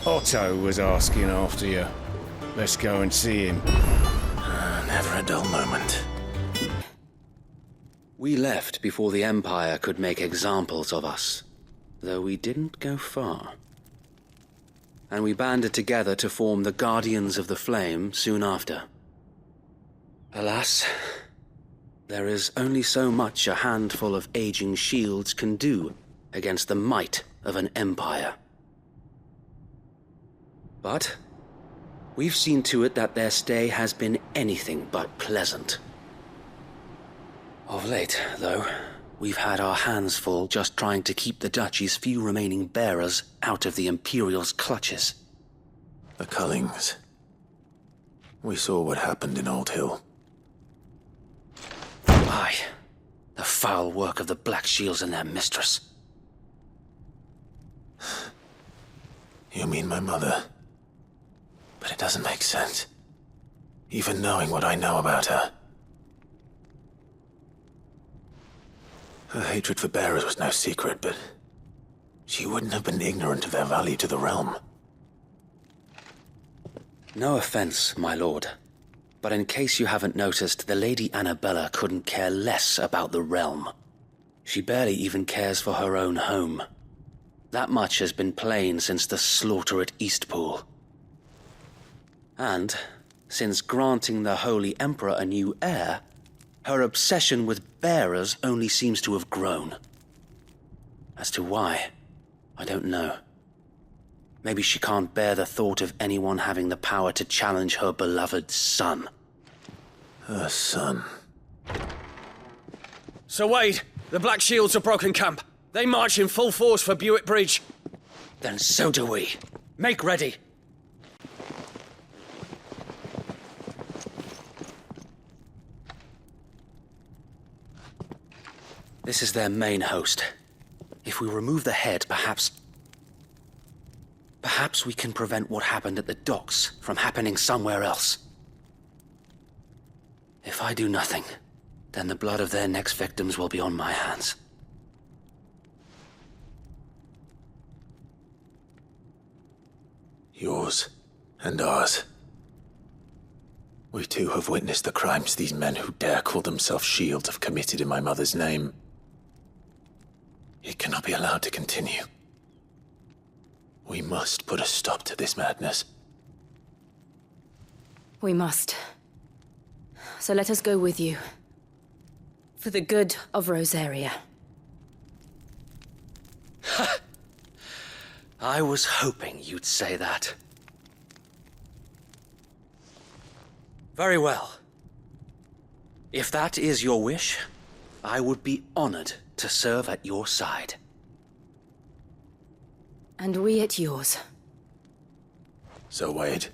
Otto was asking after you. Let's go and see him. Never a dull moment. We left before the Empire could make examples of us, though we didn't go far. And we banded together to form the Guardians of the Flame soon after. Alas, there is only so much a handful of aging shields can do against the might of an empire. But we've seen to it that their stay has been anything but pleasant. Of late, though, we've had our hands full just trying to keep the Duchy's few remaining bearers out of the Imperial's clutches. The Cullings. We saw what happened in Old Hill. Aye, the foul work of the Black Shields and their mistress. You mean my mother? But it doesn't make sense. Even knowing what I know about her. Her hatred for bearers was no secret, but she wouldn't have been ignorant of their value to the realm. No offense, my lord, but in case you haven't noticed, the Lady Annabella couldn't care less about the realm. She barely even cares for her own home. That much has been plain since the slaughter at Eastpool. And, since granting the Holy Emperor a new heir, her obsession with bearers only seems to have grown. As to why, I don't know. Maybe she can't bear the thought of anyone having the power to challenge her beloved son. Her son. Sir Wade, the Black Shields have broken camp. They march in full force for Buick Bridge. Then so do we. Make ready. This is their main host. If we remove the head, perhaps we can prevent what happened at the docks from happening somewhere else. If I do nothing, then the blood of their next victims will be on my hands. Yours and ours. We too have witnessed the crimes these men who dare call themselves shields have committed in my mother's name. It cannot be allowed to continue. We must put a stop to this madness. We must. So let us go with you. For the good of Rosaria. I was hoping you'd say that. Very well. If that is your wish, I would be honored to serve at your side. And we at yours. So, Wade,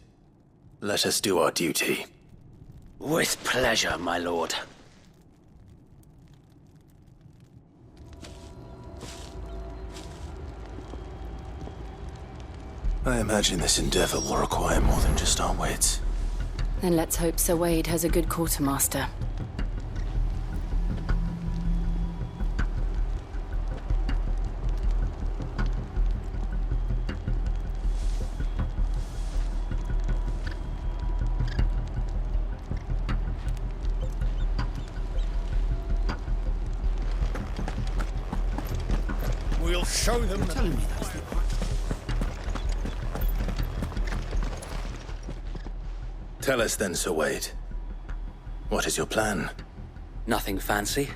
let us do our duty. With pleasure, my lord. I imagine this endeavor will require more than just our wits. Then let's hope Sir Wade has a good quartermaster. We'll show them. You're telling me that's the... Tell us then, Sir Wade. What is your plan? Nothing fancy.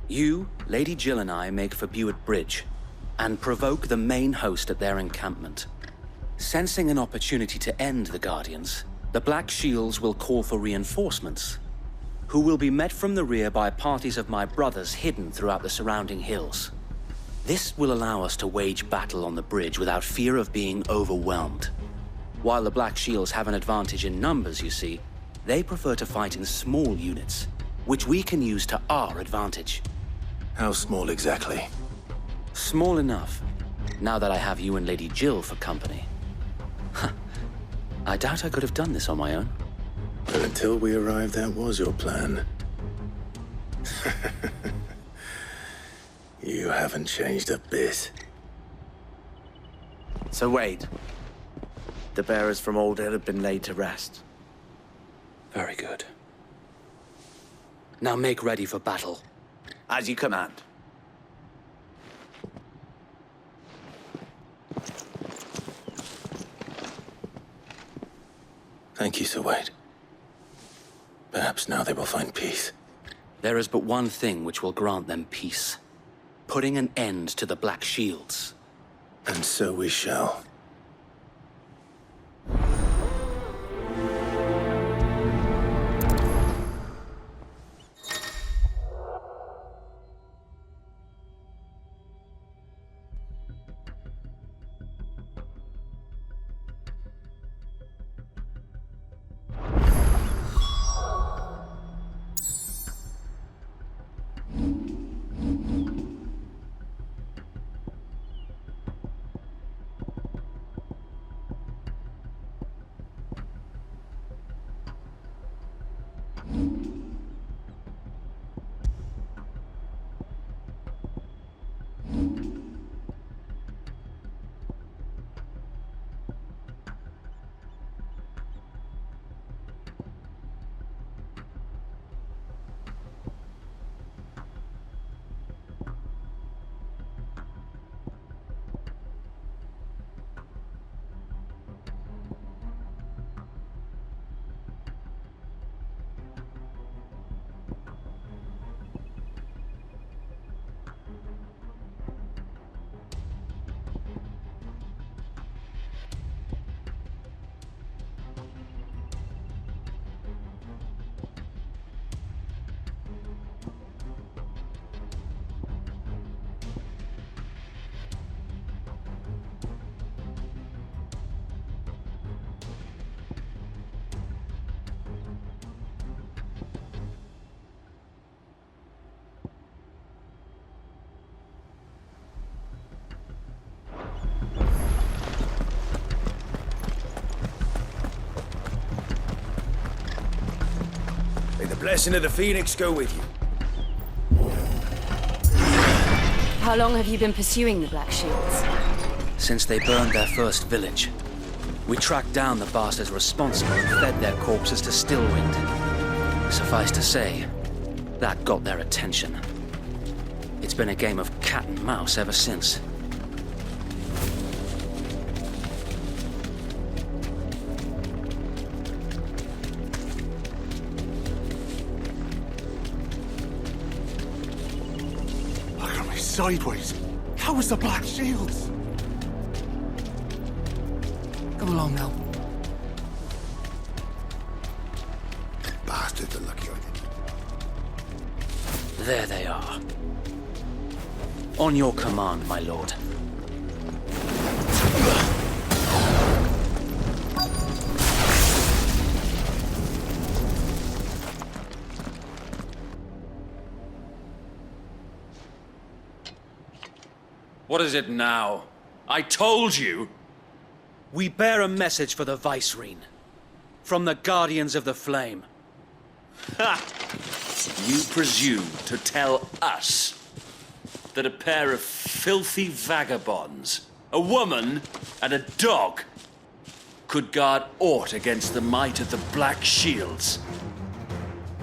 You, Lady Jill and I make for Buick Bridge, and provoke the main host at their encampment. Sensing an opportunity to end the Guardians, the Black Shields will call for reinforcements, who will be met from the rear by parties of my brothers hidden throughout the surrounding hills. This will allow us to wage battle on the bridge without fear of being overwhelmed. While the Black Shields have an advantage in numbers, you see, they prefer to fight in small units, which we can use to our advantage. How small exactly? Small enough, now that I have you and Lady Jill for company. I doubt I could have done this on my own. But until we arrived, that was your plan. You haven't changed a bit. So Wade, The bearers from Old Hill have been laid to rest. Very good. Now make ready for battle. As you command. Thank you, Sir Wade. Perhaps now they will find peace. There is but one thing which will grant them peace. Putting an end to the Black Shields. And so we shall. Blessing of the Phoenix go with you. How long have you been pursuing the Black Shields? Since they burned their first village. We tracked down the bastards responsible and fed their corpses to Stillwind. Suffice to say, that got their attention. It's been a game of cat and mouse ever since. Sideways. How was the Black Shields? Come along now. Bastards are lucky I didn't. There they are. On your command, my lord. What is it now? I told you! We bear a message for the Vicereine. From the Guardians of the Flame. Ha! You presume to tell us that a pair of filthy vagabonds, a woman and a dog, could guard aught against the might of the Black Shields?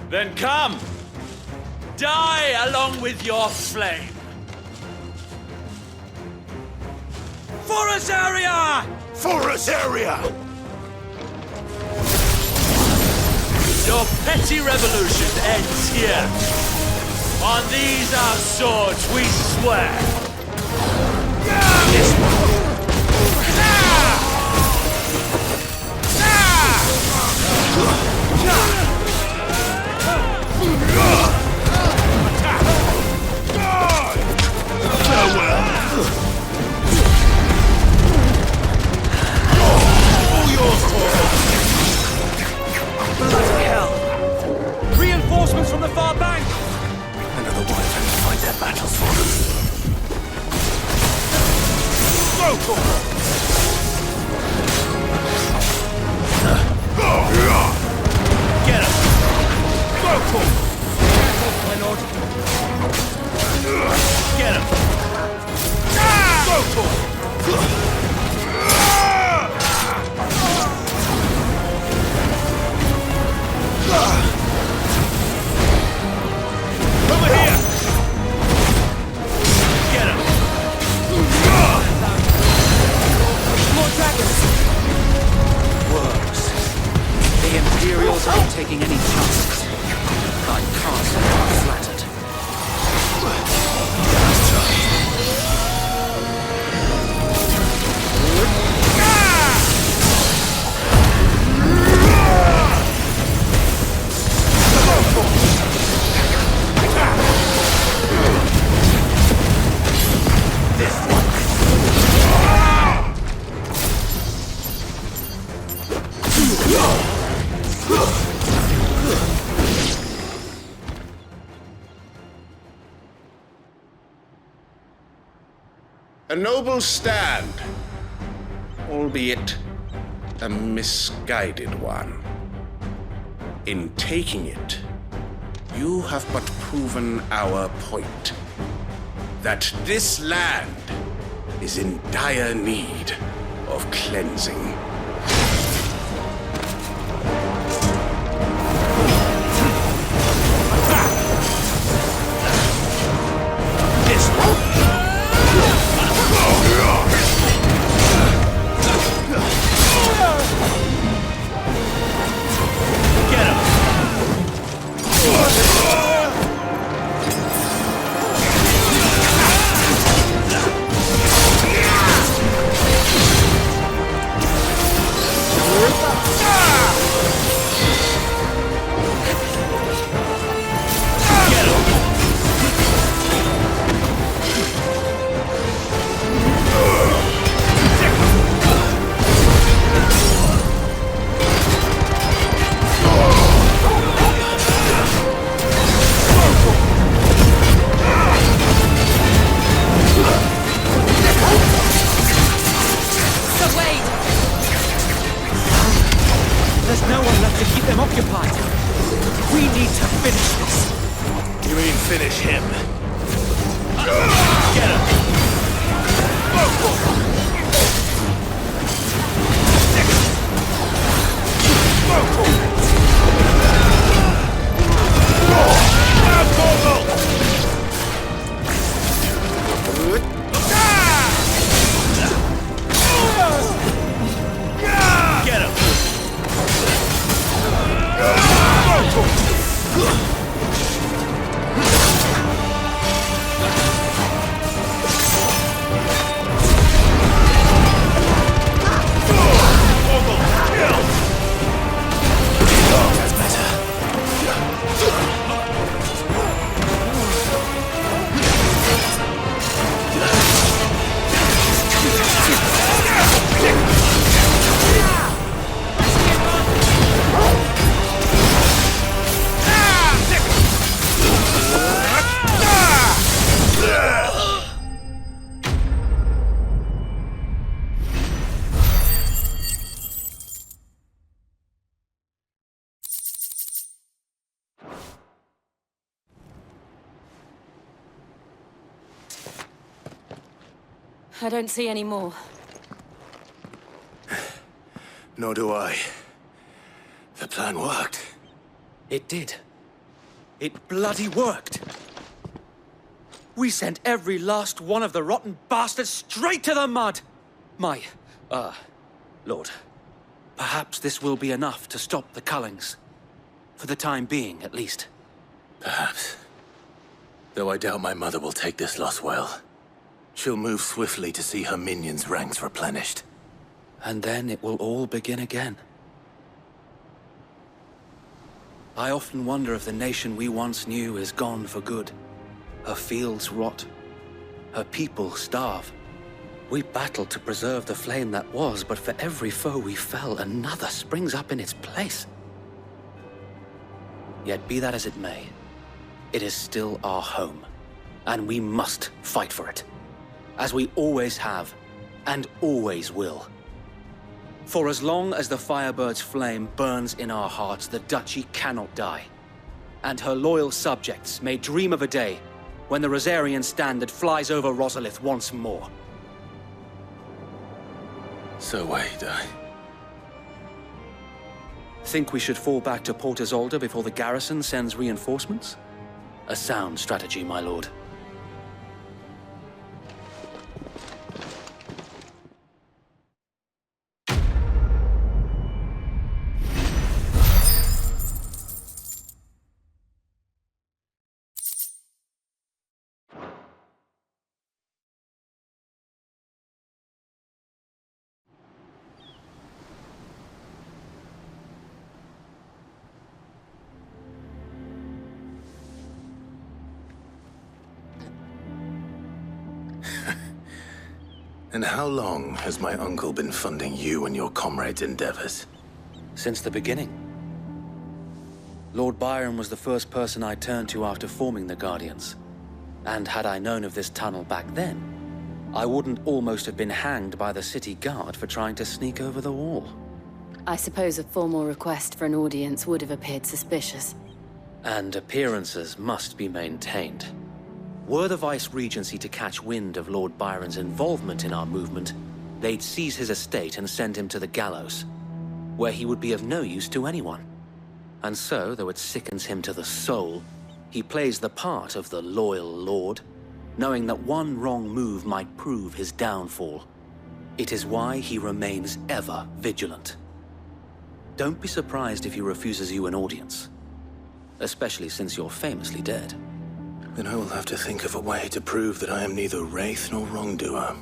Then come! Die along with your flame! For Azaria! For Azaria! Your petty revolution ends here. On these our swords we swear. This Bloody hell! Reinforcements from the far bank! Another one trying to find their battles for them. taking any chances. I can't say I'm flattered. A noble stand, albeit a misguided one. In taking it, you have but proven our point, that this land is in dire need of cleansing. I don't see any more. Nor do I. The plan worked. It did. It bloody worked. We sent every last one of the rotten bastards straight to the mud! Lord, perhaps this will be enough to stop the Cullings. For the time being, at least. Perhaps. Though I doubt my mother will take this loss well. She'll move swiftly to see her minions' ranks replenished. And then it will all begin again. I often wonder if the nation we once knew is gone for good. Her fields rot. Her people starve. We battled to preserve the flame that was, but for every foe we fell, another springs up in its place. Yet be that as it may, it is still our home, and we must fight for it. As we always have, and always will. For as long as the Firebird's flame burns in our hearts, the Duchy cannot die. And her loyal subjects may dream of a day when the Rosarian standard flies over Rosalith once more. So wait, Think we should fall back to Port Isolde before the garrison sends reinforcements? A sound strategy, my lord. And how long has my uncle been funding you and your comrades' endeavors? Since the beginning. Lord Byron was the first person I turned to after forming the Guardians. And had I known of this tunnel back then, I wouldn't almost have been hanged by the city guard for trying to sneak over the wall. I suppose a formal request for an audience would have appeared suspicious. And appearances must be maintained. Were the Vice-Regency to catch wind of Lord Byron's involvement in our movement, they'd seize his estate and send him to the gallows, where he would be of no use to anyone. And so, though it sickens him to the soul, he plays the part of the loyal lord, knowing that one wrong move might prove his downfall. It is why he remains ever vigilant. Don't be surprised if he refuses you an audience, especially since you're famously dead. Then I will have to think of a way to prove that I am neither wraith nor wrongdoer.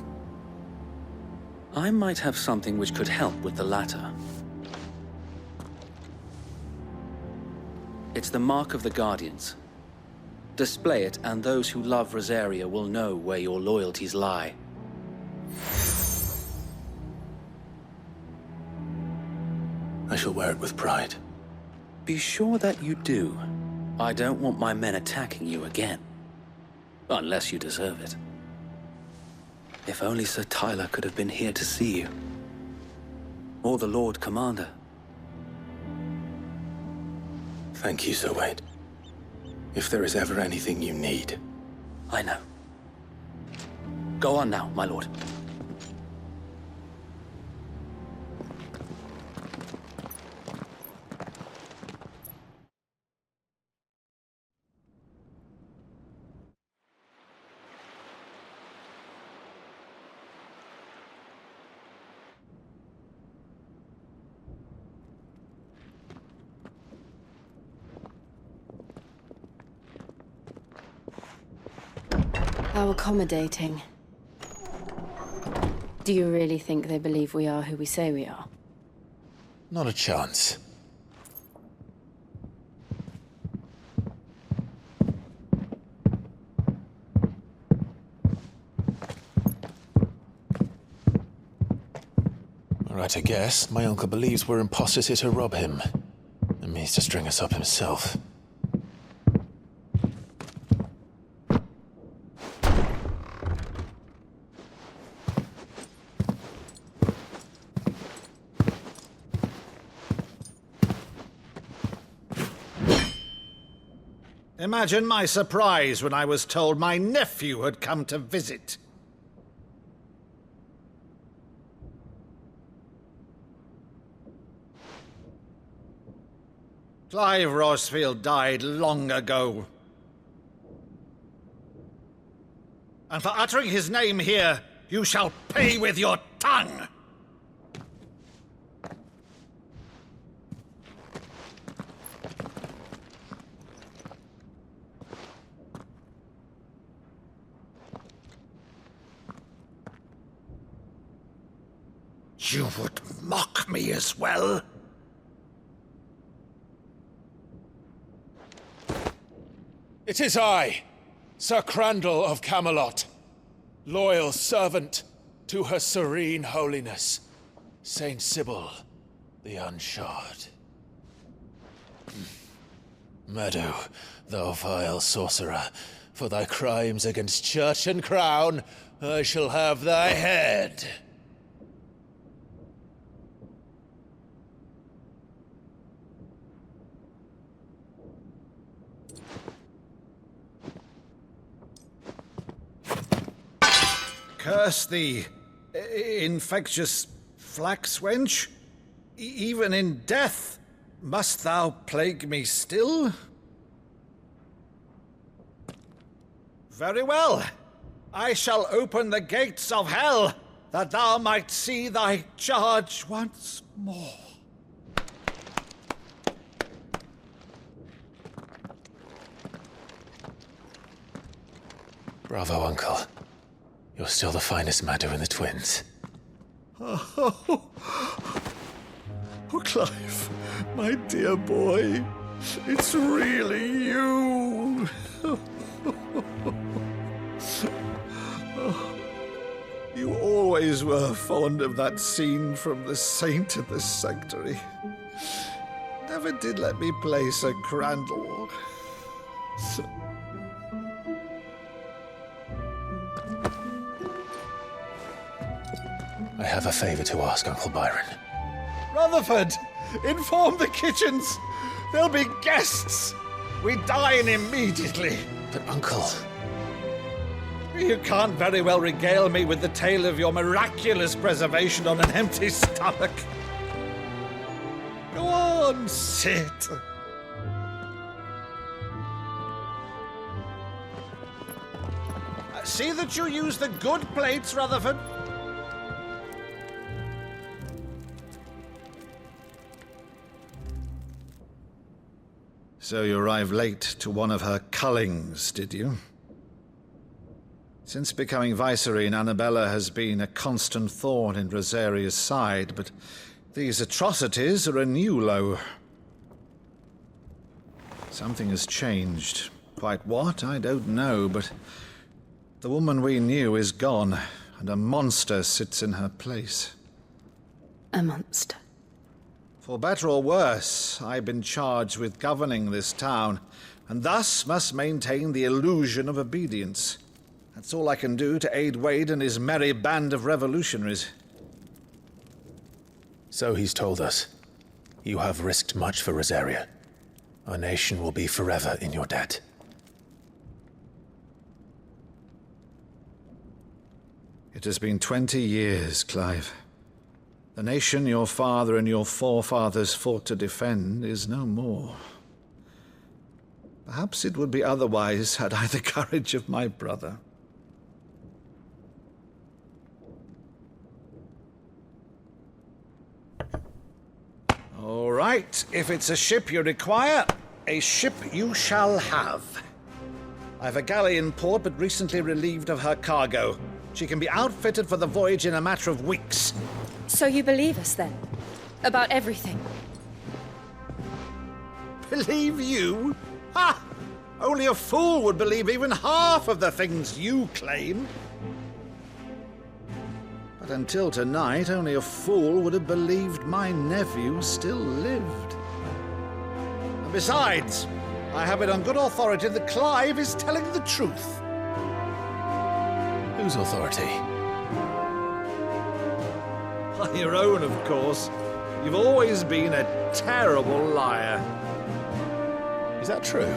I might have something which could help with the latter. It's the mark of the Guardians. Display it, and those who love Rosaria will know where your loyalties lie. I shall wear it with pride. Be sure that you do. I don't want my men attacking you again. Unless you deserve it. If only Sir Tyler could have been here to see you. Or the Lord Commander. Thank you, Sir Wade. If there is ever anything you need. I know. Go on now, my lord. How accommodating. Do you really think they believe we are who we say we are? Not a chance. Right, I guess. My uncle believes we're imposters here to rob him. And means to string us up himself. Imagine my surprise when I was told my nephew had come to visit. Clive Rosfield died long ago. And for uttering his name here, you shall pay with your tongue! You would mock me as well? It is I, Sir Crandall of Camelot, loyal servant to Her Serene Holiness, Saint Sybil the Unshod. Meadow, thou vile sorcerer, for thy crimes against church and crown, I shall have thy head. Curse thee, infectious flax wench. Even in death, must thou plague me still? Very well. I shall open the gates of hell, that thou might see thy charge once more. Bravo, Uncle. You're still the finest Maddo in the twins. Oh, Clive, my dear boy, it's really you. You always were fond of that scene from The Saint of the Sanctuary. Never did let me play Sir Crandall. I have a favor to ask, Uncle Byron. Rutherford, inform the kitchens. There'll be guests. We dine immediately. But, Uncle... You can't very well regale me with the tale of your miraculous preservation on an empty stomach. Go on, sit. See that you use the good plates, Rutherford. So you arrived late to one of her cullings, did you? Since becoming Viceroy, Annabella has been a constant thorn in Rosaria's side, but these atrocities are a new low. Something has changed. Quite what, I don't know, but the woman we knew is gone, and a monster sits in her place. A monster. For better or worse, I've been charged with governing this town, and thus must maintain the illusion of obedience. That's all I can do to aid Wade and his merry band of revolutionaries. So he's told us. You have risked much for Rosaria. Our nation will be forever in your debt. It has been 20 years, Clive. The nation your father and your forefathers fought to defend is no more. Perhaps it would be otherwise had I the courage of my brother. All right, if it's a ship you require, a ship you shall have. I've a galley in port, but recently relieved of her cargo. She can be outfitted for the voyage in a matter of weeks. So you believe us, then? About everything? Believe you? Ha! Only a fool would believe even half of the things you claim. But until tonight, only a fool would have believed my nephew still lived. And besides, I have it on good authority that Clive is telling the truth. Whose authority? On your own, of course. You've always been a terrible liar. Is that true?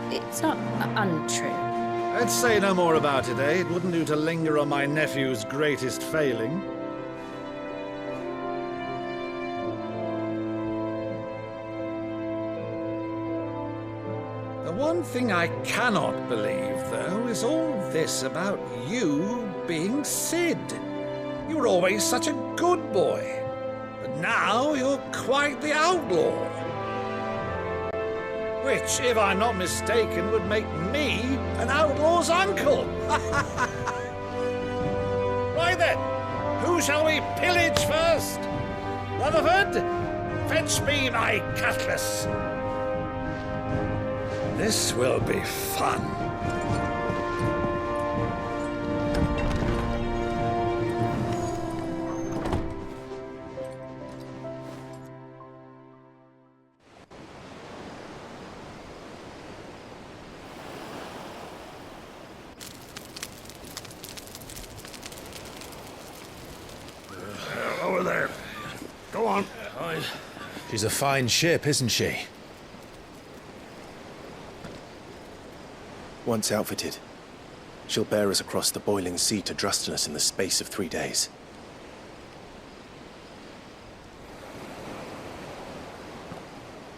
It's not untrue. Let's say no more about it, eh? It wouldn't do to linger on my nephew's greatest failing. The one thing I cannot believe, though, is all this about you being Sid. You were always such a good boy, but now you're quite the outlaw. Which, if I'm not mistaken, would make me an outlaw's uncle. Right then, who shall we pillage first? Rutherford, fetch me my cutlass. This will be fun. Over there. Go on. She's a fine ship, isn't she? Once outfitted, she'll bear us across the boiling sea to Drustinus in the space of 3 days.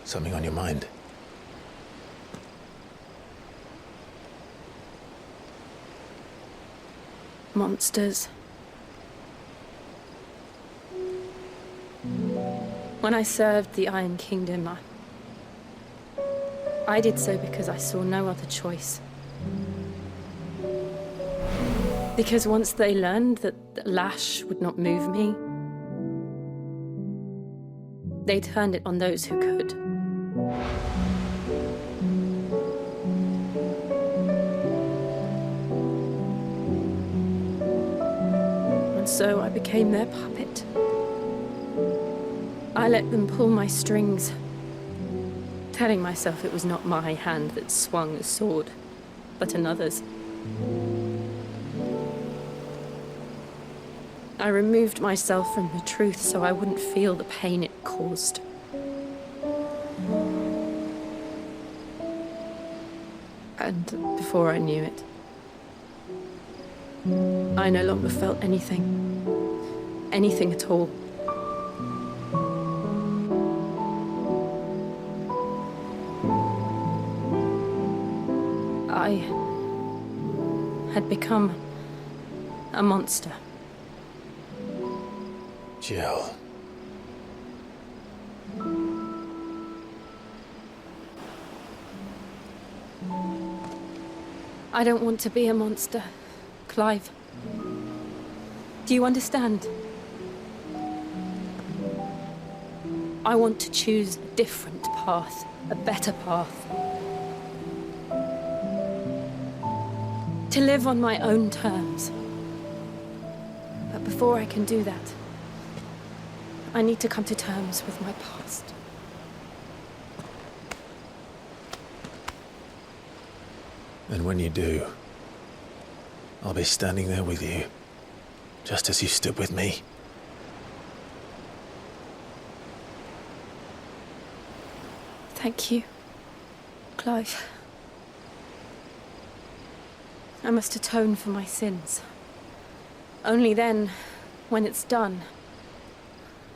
Something on your mind? Monsters. When I served the Iron Kingdom, I did so because I saw no other choice. Because once they learned that the lash would not move me, they turned it on those who could. so I became their puppet. I let them pull my strings, telling myself it was not my hand that swung the sword, but another's. I removed myself from the truth so I wouldn't feel the pain it caused. And before I knew it, I no longer felt anything. Anything at all. I had become a monster. Jill. I don't want to be a monster, Clive. Do you understand? I want to choose a different path, a better path. To live on my own terms. But before I can do that, I need to come to terms with my past. And when you do, I'll be standing there with you, just as you stood with me. Thank you, Clive. I must atone for my sins. Only then, when it's done,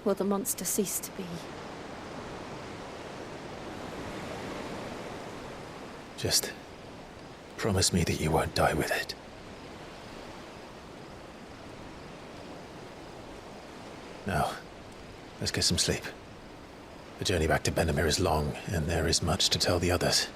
will the monster cease to be. Just promise me that you won't die with it. Now, let's get some sleep. The journey back to Benamir is long, and there is much to tell the others.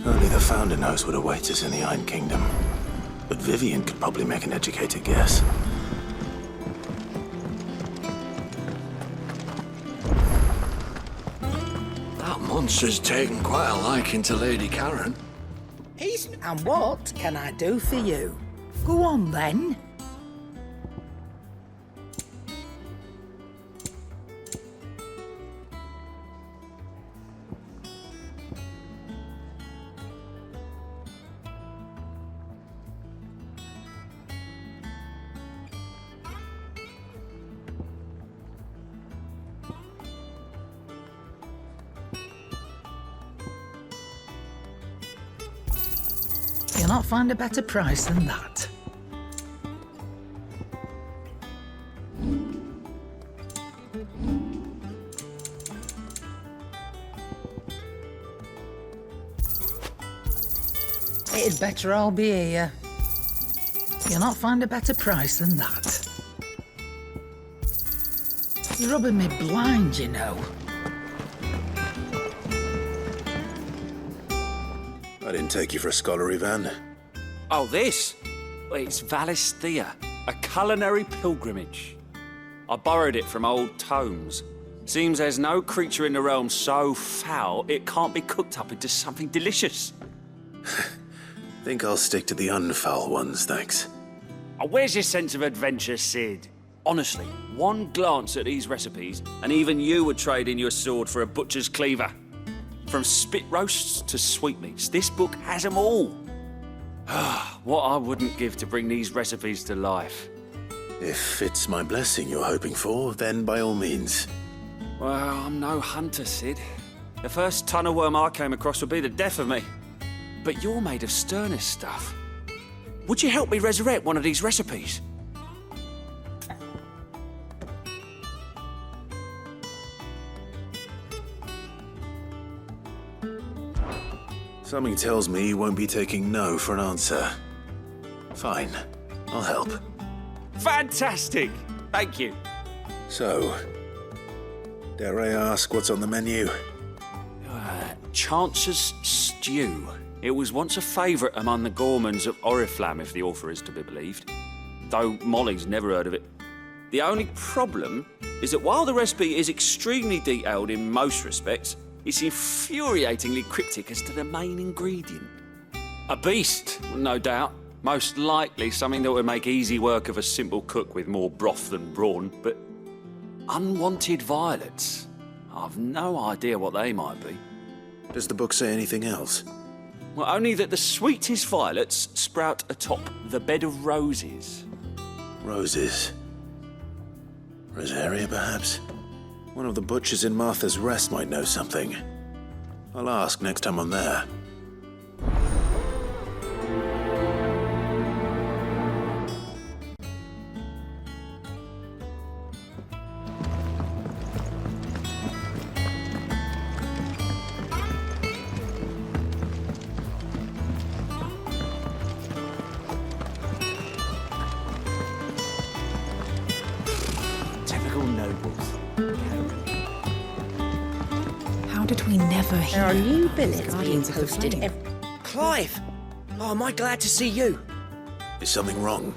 Only the Founder knows what awaits us in the Iron Kingdom. But Vivian could probably make an educated guess. That monster's taken quite a liking to Lady Karen. And what can I do for you? Go on, then. You'll not find a better price than that. It'd better all be here. You'll not find a better price than that. You're rubbing me blind, you know. I didn't take you for a scholar, Ivan. Oh, this? Well, it's Valisthea, a culinary pilgrimage. I borrowed it from old tomes. Seems there's no creature in the realm so foul it can't be cooked up into something delicious. Think I'll stick to the unfoul ones, thanks. Oh, where's your sense of adventure, Sid? Honestly, one glance at these recipes, and even you would trade in your sword for a butcher's cleaver. From spit roasts to sweetmeats, this book has them all. What I wouldn't give to bring these recipes to life. If it's my blessing you're hoping for, then by all means. Well, I'm no hunter, Sid. The first tunnel worm I came across would be the death of me. But you're made of sterner stuff. Would you help me resurrect one of these recipes? Something tells me you won't be taking no for an answer. Fine, I'll help. Fantastic! Thank you. So, dare I ask what's on the menu? Chance's Stew. It was once a favourite among the gourmands of Oriflamme, if the author is to be believed. Though Molly's never heard of it. The only problem is that while the recipe is extremely detailed in most respects, it's infuriatingly cryptic as to the main ingredient. A beast, no doubt. Most likely something that would make easy work of a simple cook with more broth than brawn, but unwanted violets. I've no idea what they might be. Does the book say anything else? Well, only that the sweetest violets sprout atop the bed of roses. Roses. Rosaria, perhaps? One of the butchers in Martha's Rest might know something. I'll ask next time I'm there. Typical nobles. How did we never hear? Our new about billets these being Guardians of the posted Flame? Clive! Oh, am I glad to see you? Is something wrong?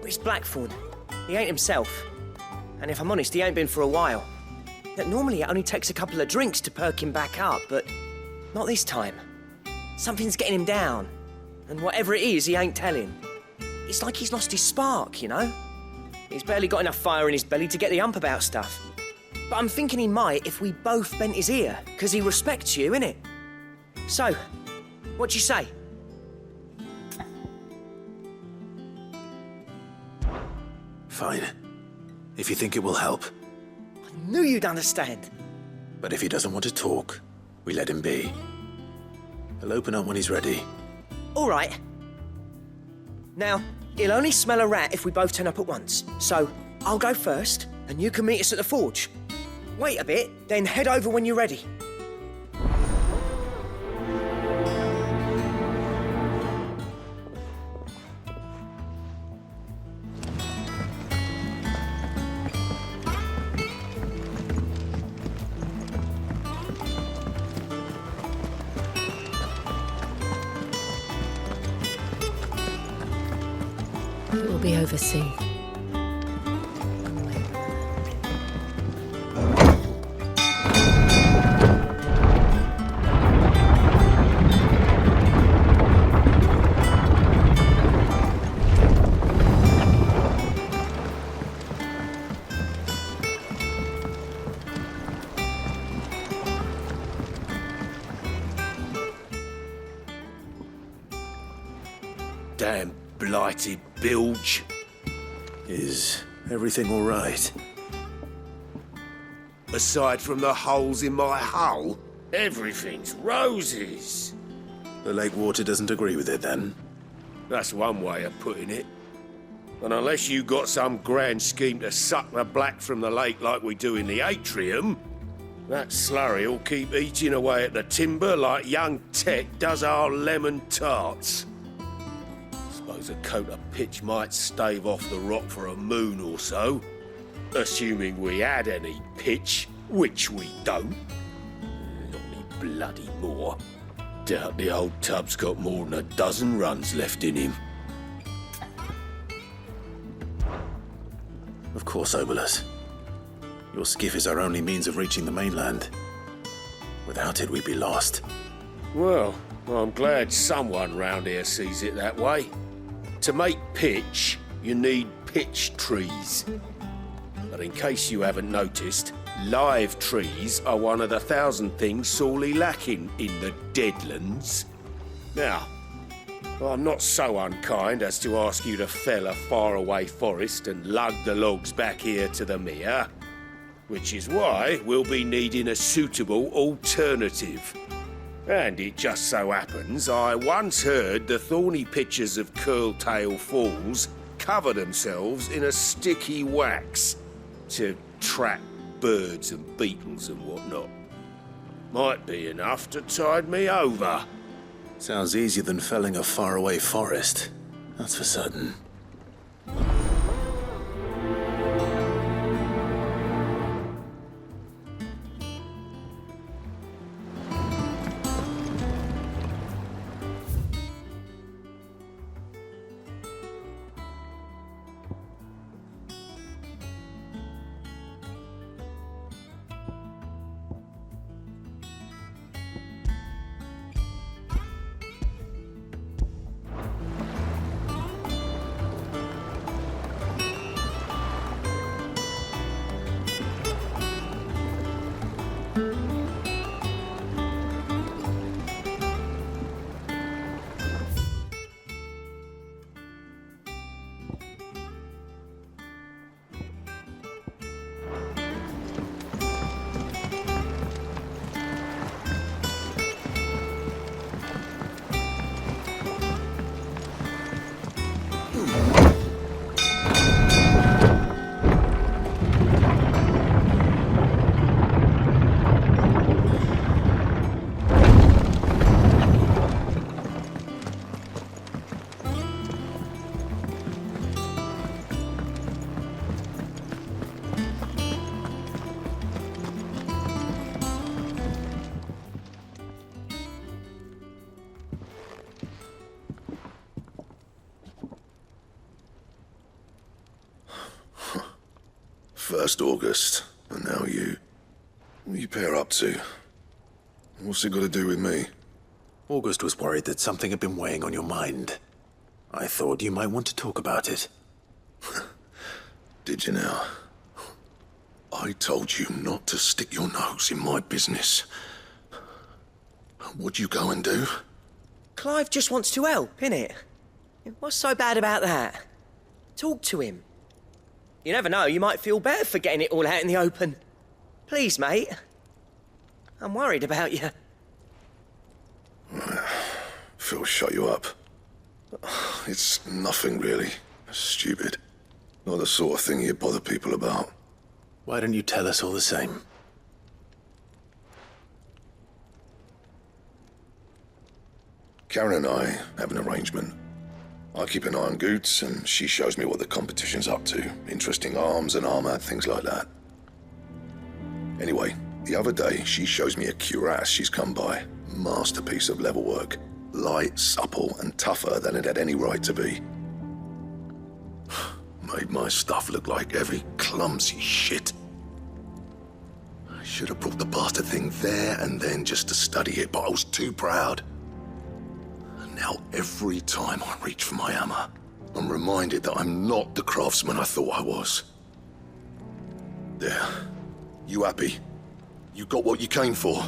It's Blackthorn. He ain't himself. And if I'm honest, he ain't been for a while. That normally it only takes a couple of drinks to perk him back up, but not this time. Something's getting him down. And whatever it is, he ain't telling. It's like he's lost his spark, you know? He's barely got enough fire in his belly to get the ump about stuff. But I'm thinking he might if we both bent his ear, because he respects you, innit? So, what do you say? Fine. If you think it will help. I knew you'd understand. But if he doesn't want to talk, we let him be. He'll open up when he's ready. All right. Now, he'll only smell a rat if we both turn up at once. So, I'll go first, and you can meet us at the forge. Wait a bit, then head over when you're ready. It will be over soon. Damn blighted bilge. Is everything all right? Aside from the holes in my hull, everything's roses. The lake water doesn't agree with it, then? That's one way of putting it. And unless you got some grand scheme to suck the black from the lake like we do in the atrium, that slurry'll keep eating away at the timber like young Tech does our lemon tarts. Suppose a coat of pitch might stave off the rock for a moon or so, assuming we had any pitch, which we don't. Not any bloody more. Doubt the old tub's got more than a dozen runs left in him. Of course, Obolus. Your skiff is our only means of reaching the mainland. Without it, we'd be lost. Well, I'm glad someone round here sees it that way. To make pitch, you need pitch trees. But in case you haven't noticed, live trees are one of the 1,000 things sorely lacking in the Deadlands. Now, I'm not so unkind as to ask you to fell a faraway forest and lug the logs back here to the mere, which is why we'll be needing a suitable alternative. And it just so happens I once heard the thorny pitchers of Curltail Falls cover themselves in a sticky wax to trap birds and beetles and whatnot. Might be enough to tide me over. Sounds easier than felling a faraway forest. That's for certain. First August, and now you. What are you pair up to? What's it got to do with me? August was worried that something had been weighing on your mind. I thought you might want to talk about it. Did you now? I told you not to stick your nose in my business. What'd you go and do? Clive just wants to help, innit? What's so bad about that? Talk to him. You never know, you might feel better for getting it all out in the open. Please, mate. I'm worried about you. Phil shut you up. It's nothing really. Stupid. Not the sort of thing you bother people about. Why don't you tell us all the same? Karen and I have an arrangement. I keep an eye on Goots, and she shows me what the competition's up to. Interesting arms and armor, things like that. Anyway, the other day, she shows me a cuirass she's come by. Masterpiece of level work. Light, supple, and tougher than it had any right to be. Made my stuff look like heavy, clumsy shit. I should have brought the bastard thing there and then just to study it, but I was too proud. Now, every time I reach for my hammer, I'm reminded that I'm not the craftsman I thought I was. There. You happy? You got what you came for.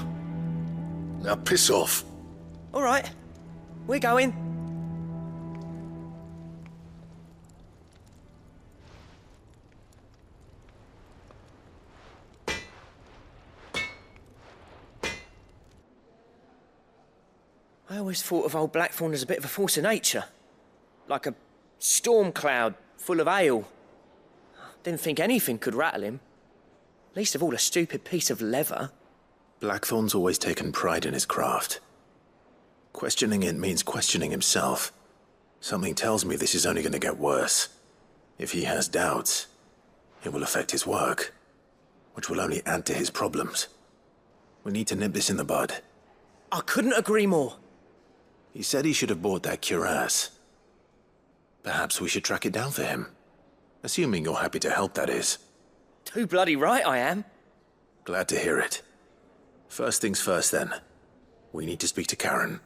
Now piss off. All right. We're going. I always thought of old Blackthorn as a bit of a force of nature. Like a storm cloud full of ale. Didn't think anything could rattle him. Least of all a stupid piece of leather. Blackthorn's always taken pride in his craft. Questioning it means questioning himself. Something tells me this is only going to get worse. If he has doubts, it will affect his work, which will only add to his problems. We need to nip this in the bud. I couldn't agree more. He said he should have bought that cuirass. Perhaps we should track it down for him. Assuming you're happy to help, that is. Too bloody right I am. Glad to hear it. First things first, then. We need to speak to Karen.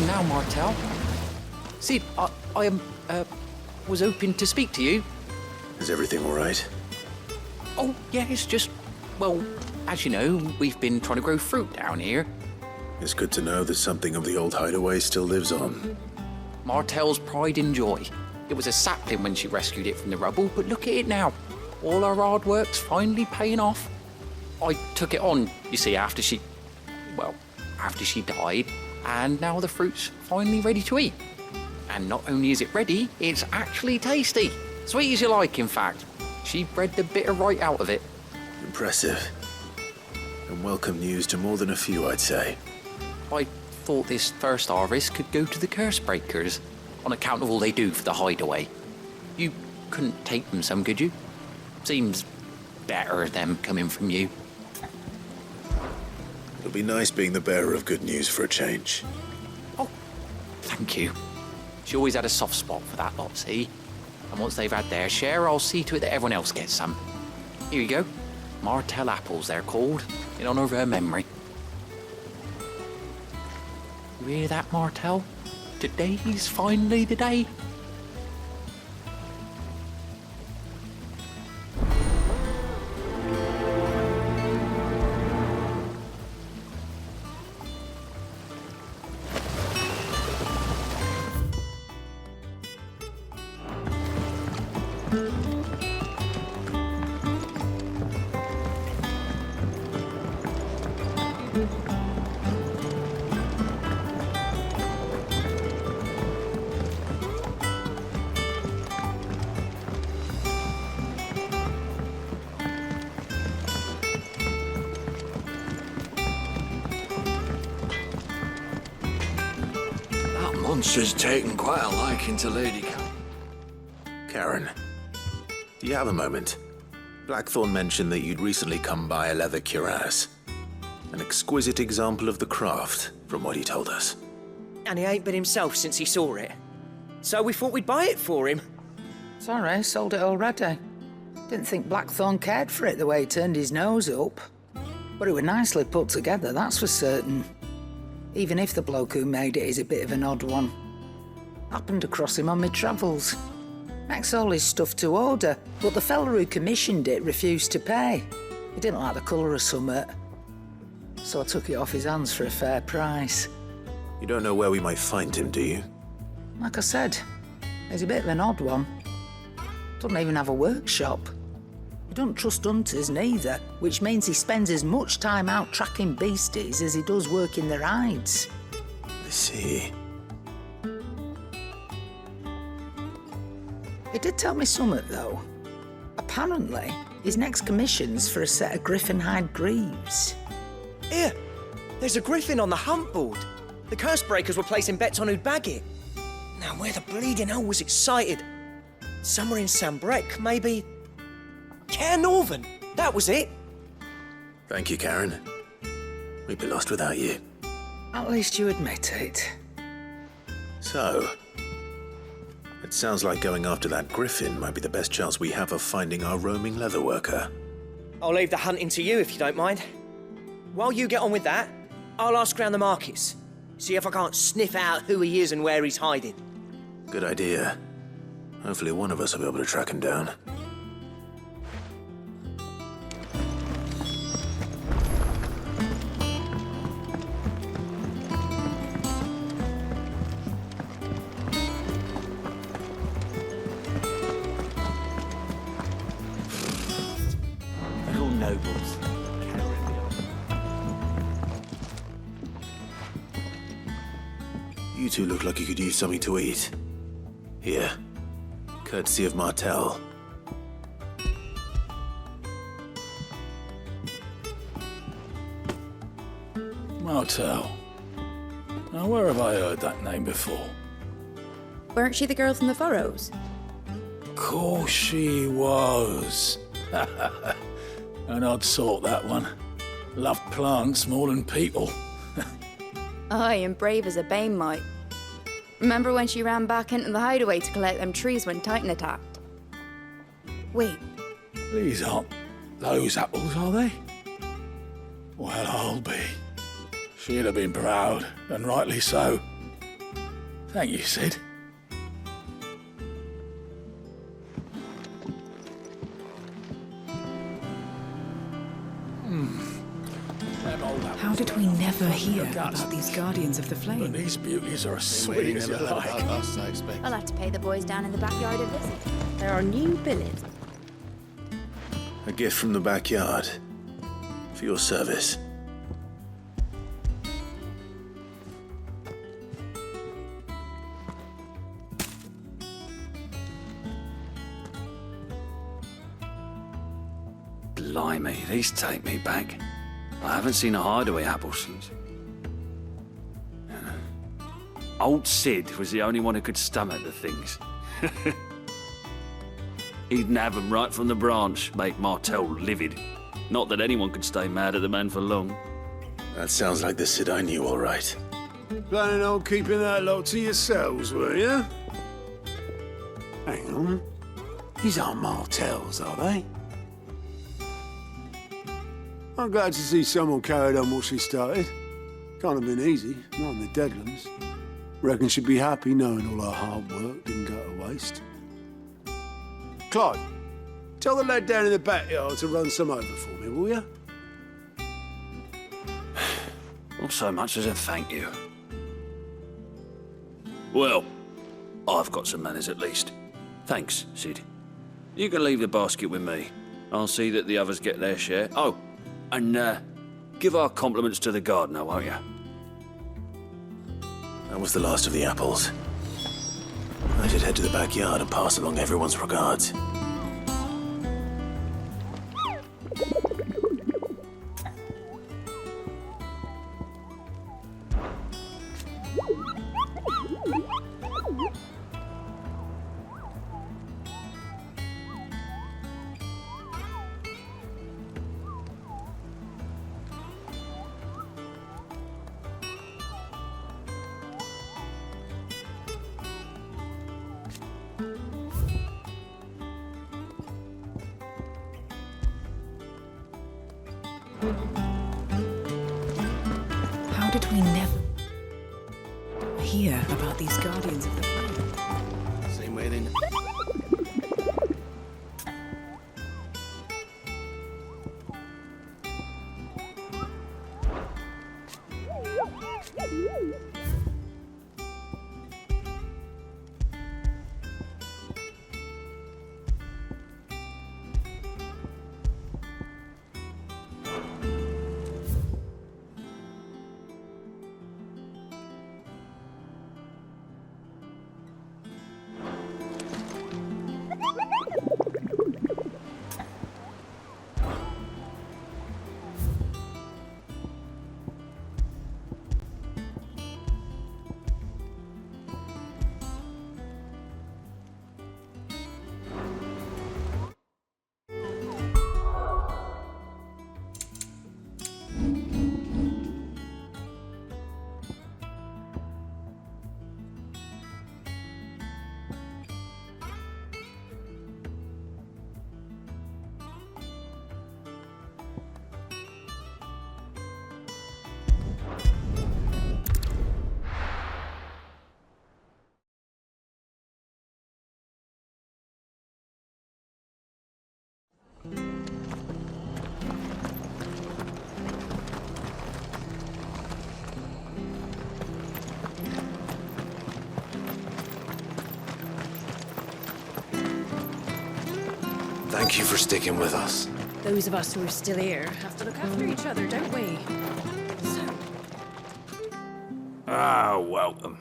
Now, Martel. See, I was hoping to speak to you. Is everything all right? Oh, yeah, it's just, well, as you know, we've been trying to grow fruit down here. It's good to know that something of the old hideaway still lives on. Martel's pride and joy. It was a sapling when she rescued it from the rubble, but look at it now. All our hard work's finally paying off. I took it on, you see, after she died, and now the fruit's finally ready to eat. And not only is it ready, it's actually tasty. Sweet as you like, in fact. She bred the bitter right out of it. Impressive. And welcome news to more than a few, I'd say. I thought this first harvest could go to the curse breakers, on account of all they do for the hideaway. You couldn't take them some, could you? Seems better them coming from you. It'll be nice being the bearer of good news for a change. Oh, thank you. She always had a soft spot for that lot, see? And once they've had their share, I'll see to it that everyone else gets some. Here you go. Martel apples, they're called, in honour of her memory. You hear that, Martel? Today's finally the day. Monster's taken quite a liking to Lady Karen, do you have a moment? Blackthorn mentioned that you'd recently come by a leather cuirass. An exquisite example of the craft, from what he told us. And he ain't been himself since he saw it. So we thought we'd buy it for him. Sorry, sold it already. Didn't think Blackthorn cared for it the way he turned his nose up. But it was nicely put together, that's for certain. Even if the bloke who made it is a bit of an odd one. Happened across him on my travels. Makes all his stuff to order, but the fella who commissioned it refused to pay. He didn't like the colour of summit. So I took it off his hands for a fair price. You don't know where we might find him, do you? Like I said, he's a bit of an odd one. Doesn't even have a workshop. He doesn't trust hunters neither, which means he spends as much time out tracking beasties as he does working their hides. I see. He did tell me something, though. Apparently, his next commission's for a set of griffin hide greaves. Here, there's a griffin on the hunt board. The curse breakers were placing bets on who'd bag it. Now, where the bleeding hell was it sighted? Somewhere in Sambrec, maybe... Care Northern, that was it. Thank you, Karen. We'd be lost without you. At least you admit it. So, it sounds like going after that griffin might be the best chance we have of finding our roaming leatherworker. I'll leave the hunting to you if you don't mind. While you get on with that, I'll ask around the markets. See if I can't sniff out who he is and where he's hiding. Good idea. Hopefully one of us will be able to track him down. Nobles. You two look like you could use something to eat. Here. Courtesy of Martel. Martel. Now, where have I heard that name before? Weren't she the girl from the Furrows? Course she was. An odd sort, that one. Loved plants more than people. Aye, and brave as a bane might. Remember when she ran back into the hideaway to collect them trees when Titan attacked? Wait. These aren't those apples, are they? Well, I'll be. She'd have been proud, and rightly so. Thank you, Sid. How did we never hear about these Guardians of the Flame? But these beauties are as sweet as you like. I'll have to pay the boys down in the backyard a visit. There are new billets. A gift from the backyard. For your service. Blimey, these take me back. I haven't seen a hideaway apple since. Old Sid was the only one who could stomach the things. He'd nab them right from the branch, make Martel livid. Not that anyone could stay mad at the man for long. That sounds like the Sid I knew, all right. Planning on keeping that lot to yourselves, were you? Hang on. These aren't Martels, are they? I'm glad to see someone carried on what she started. Can't have been easy, not in the Deadlands. Reckon she'd be happy knowing all her hard work didn't go to waste. Clive, tell the lad down in the backyard to run some over for me, will you? Not so much as a thank you. Well, I've got some manners at least. Thanks, Sid. You can leave the basket with me. I'll see that the others get their share. Oh, and give our compliments to the gardener, won't you? That was the last of the apples. I should head to the backyard and pass along everyone's regards. How did we never hear about these Guardians of the Flame? Same way they... Thank you for sticking with us. Those of us who are still here have to look after each other, don't we? Ah, welcome.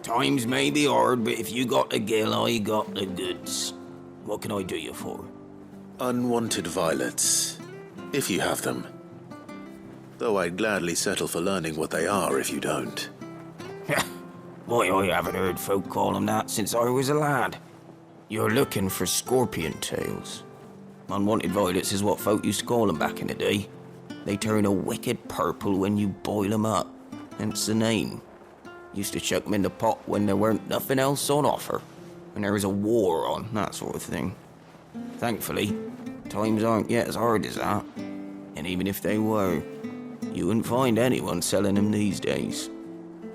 Times may be hard, but if you got the gill, I got the goods. What can I do you for? Unwanted violets, if you have them. Though I'd gladly settle for learning what they are if you don't. Why, I haven't heard folk call them that since I was a lad. You're looking for scorpion tails. Unwanted violets is what folk used to call them back in the day. They turn a wicked purple when you boil them up, hence the name. Used to chuck them in the pot when there weren't nothing else on offer, when there was a war on, that sort of thing. Thankfully, times aren't yet as hard as that. And even if they were, you wouldn't find anyone selling them these days.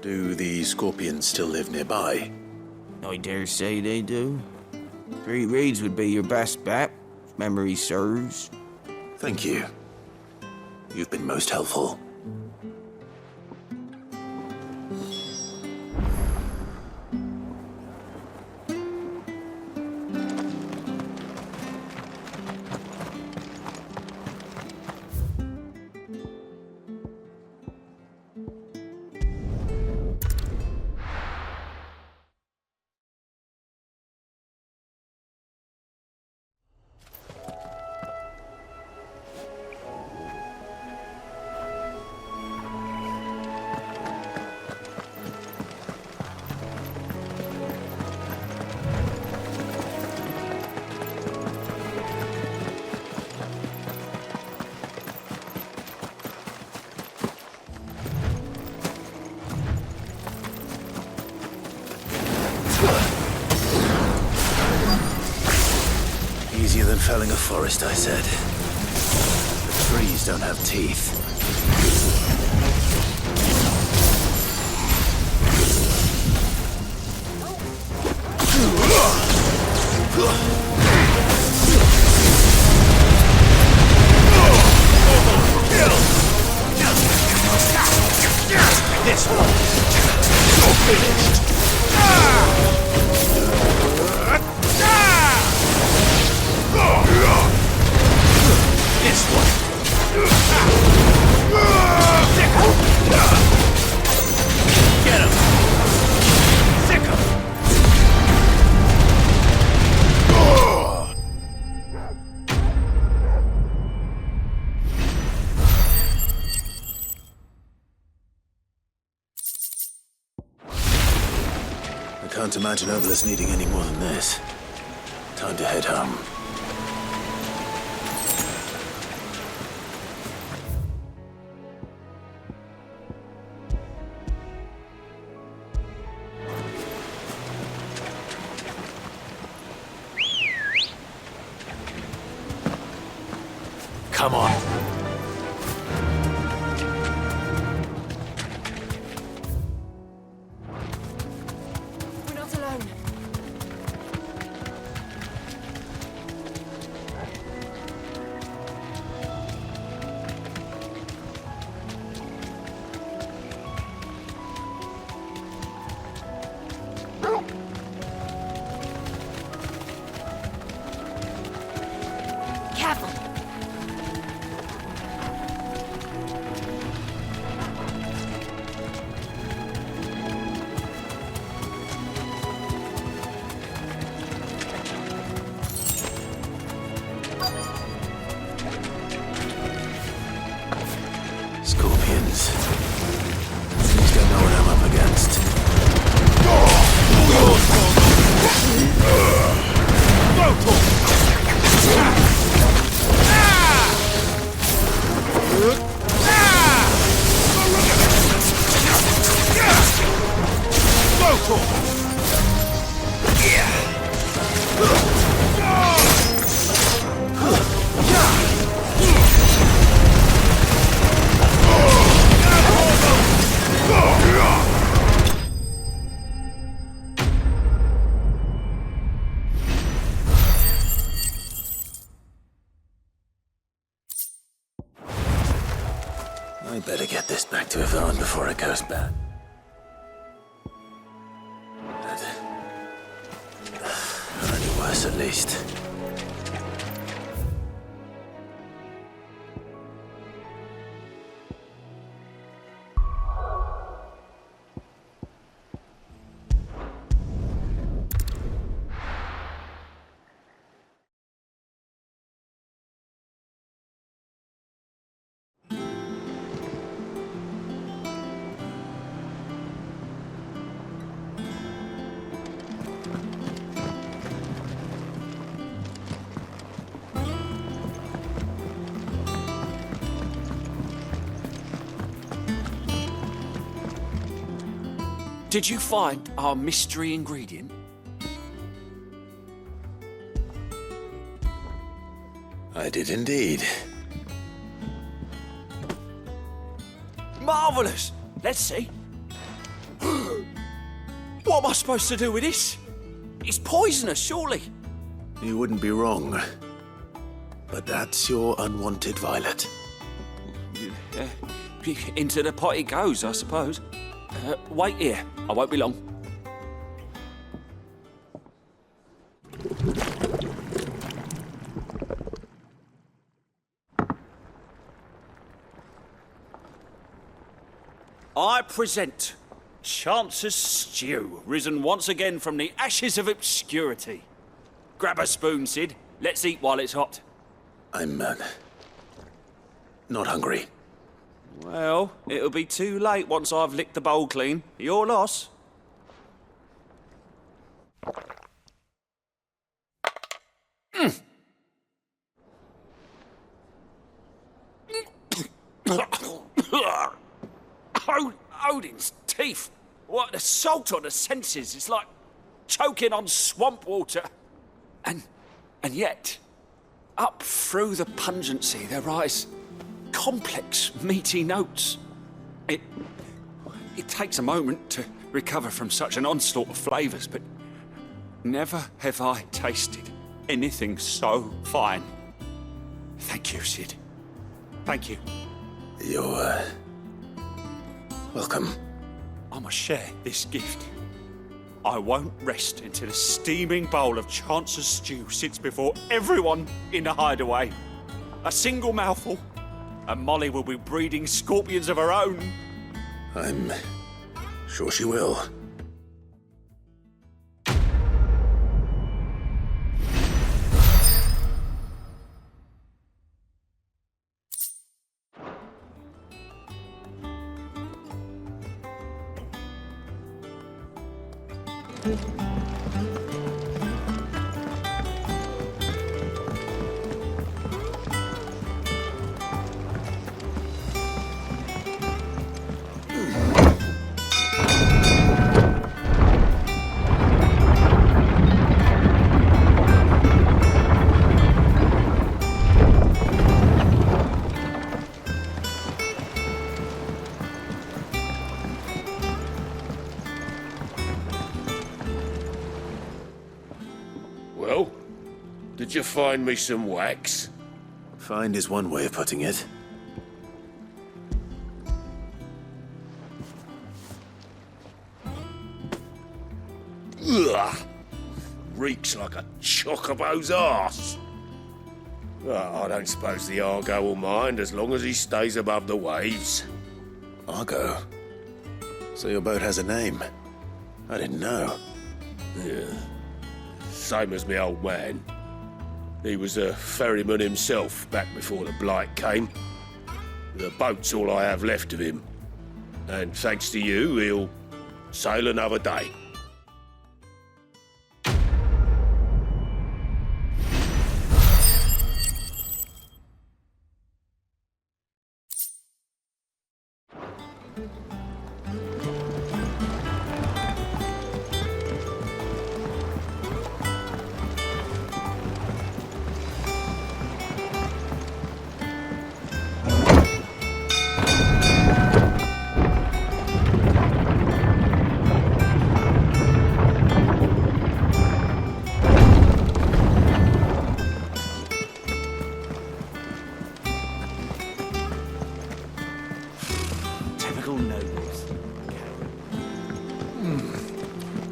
Do the scorpions still live nearby? I dare say they do. 3 reeds would be your best bet, if memory serves. Thank you. You've been most helpful. easier than felling a forest, I said. The trees don't have teeth. This one. You're finished. This one. Get him. Sick him. I can't imagine Obelisk needing any more than this. Time to head home. Come on. We're not alone. Careful. Scorpions. Please don't know what I'm up against. I better get this back to Yvonne before it goes bad. Or any worse, at least. Did you find our mystery ingredient? I did indeed. Marvellous! Let's see. What am I supposed to do with this? It's poisonous, surely. You wouldn't be wrong. But that's your unwanted violet. Into the pot it goes, I suppose. Wait here. I won't be long. I present Chance's Stew, risen once again from the ashes of obscurity. Grab a spoon, Sid. Let's eat while it's hot. I'm, not hungry. Well, it'll be too late once I've licked the bowl clean. Your loss. Odin's teeth. What an assault on the senses. It's like choking on swamp water. And yet, Up through the pungency, there rise complex, meaty notes. It takes a moment to recover from such an onslaught of flavours, but never have I tasted anything so fine. Thank you, Sid. Thank you. You're, welcome. I must share this gift. I won't rest until a steaming bowl of Chancer's stew sits before everyone in the hideaway. A single mouthful, and Molly will be breeding scorpions of her own. I'm sure she will. Well, did you find me some wax? Find is one way of putting it. Ugh! Reeks like a chocobo's arse. Well, I don't suppose the Argo will mind as long as he stays above the waves. Argo? So your boat has a name? I didn't know. Yeah. Same as me old man. He was a ferryman himself back before the Blight came. The boat's all I have left of him. And thanks to you, he'll sail another day.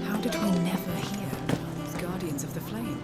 How did we never hear about these Guardians of the Flame?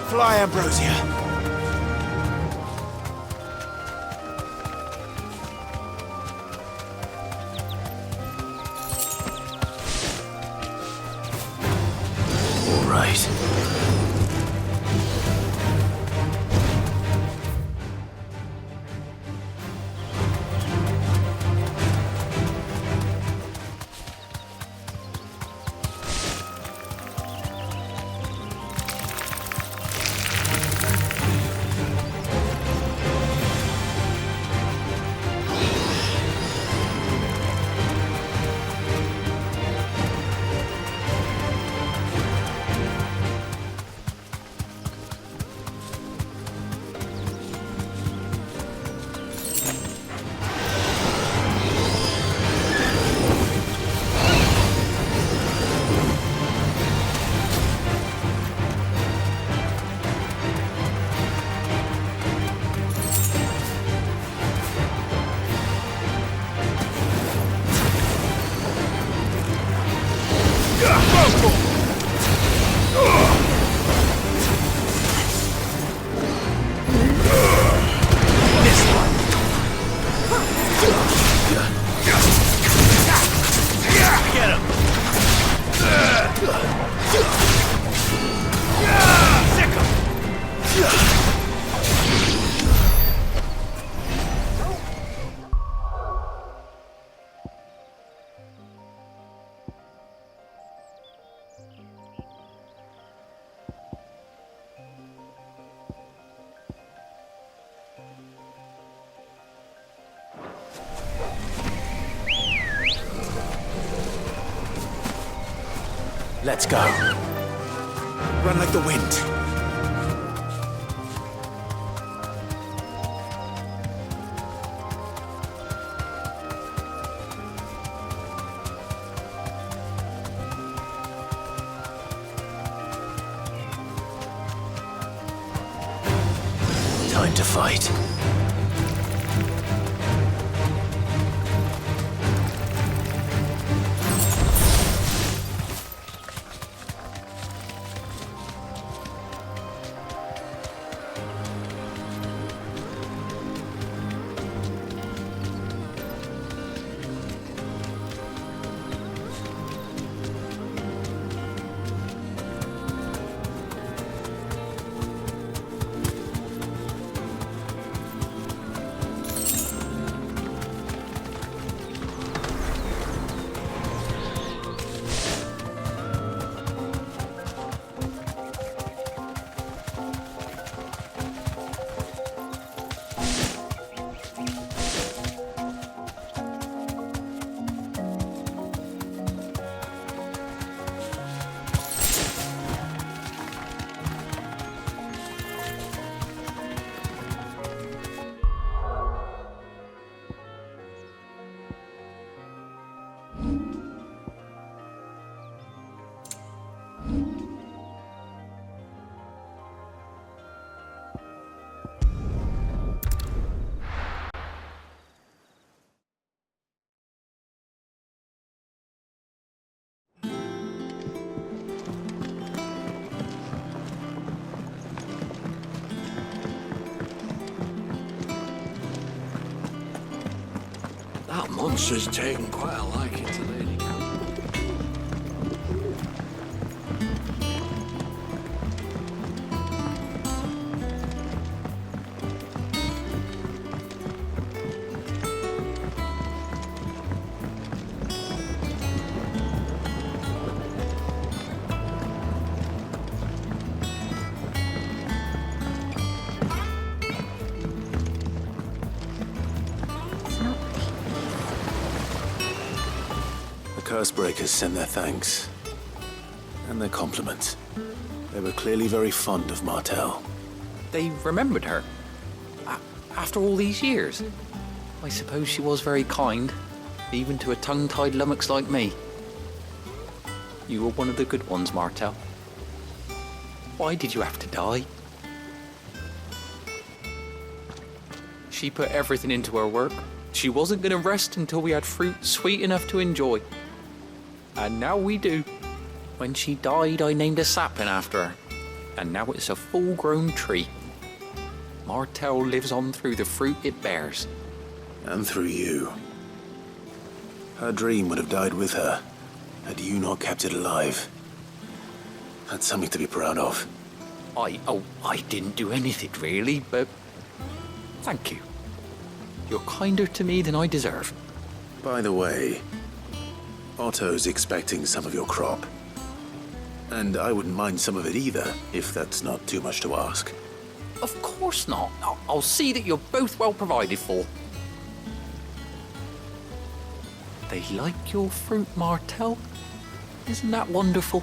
Fly, Ambrosia. All right. Let's go. Run like the wind. Time to fight. That monster's taken quite a liking to Lady Camp. The Cursebreakers sent their thanks. And their compliments. They were clearly very fond of Martel. They remembered her. After all these years. I suppose she was very kind, even to a tongue-tied lummox like me. You were one of the good ones, Martel. Why did you have to die? She put everything into her work. She wasn't going to rest until we had fruit sweet enough to enjoy. And now we do. When she died, I named a sapling after her. And now it's a full-grown tree. Martel lives on through the fruit it bears. And through you. Her dream would have died with her, had you not kept it alive. That's something to be proud of. I didn't do anything really, but thank you. You're kinder to me than I deserve. By the way, Otto's expecting some of your crop. And I wouldn't mind some of it either, if that's not too much to ask. Of course not. I'll see that you're both well provided for. They like your fruit, Martel. Isn't that wonderful?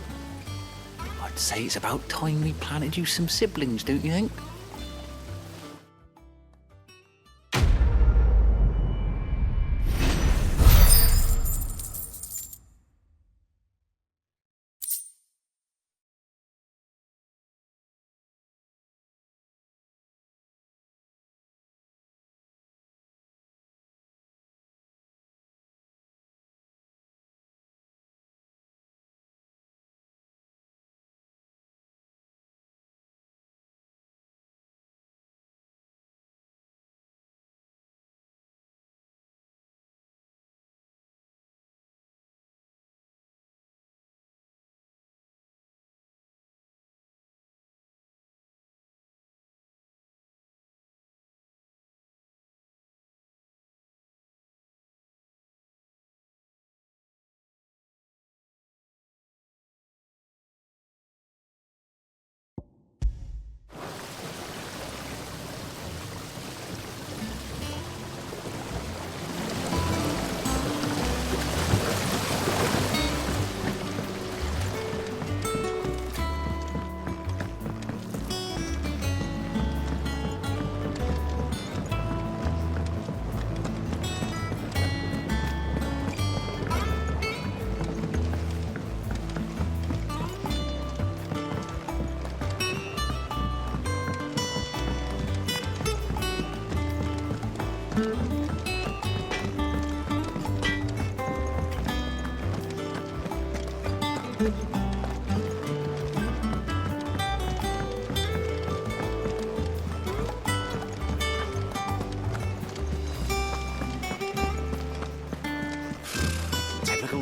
I'd say it's about time we planted you some siblings, don't you think? Typical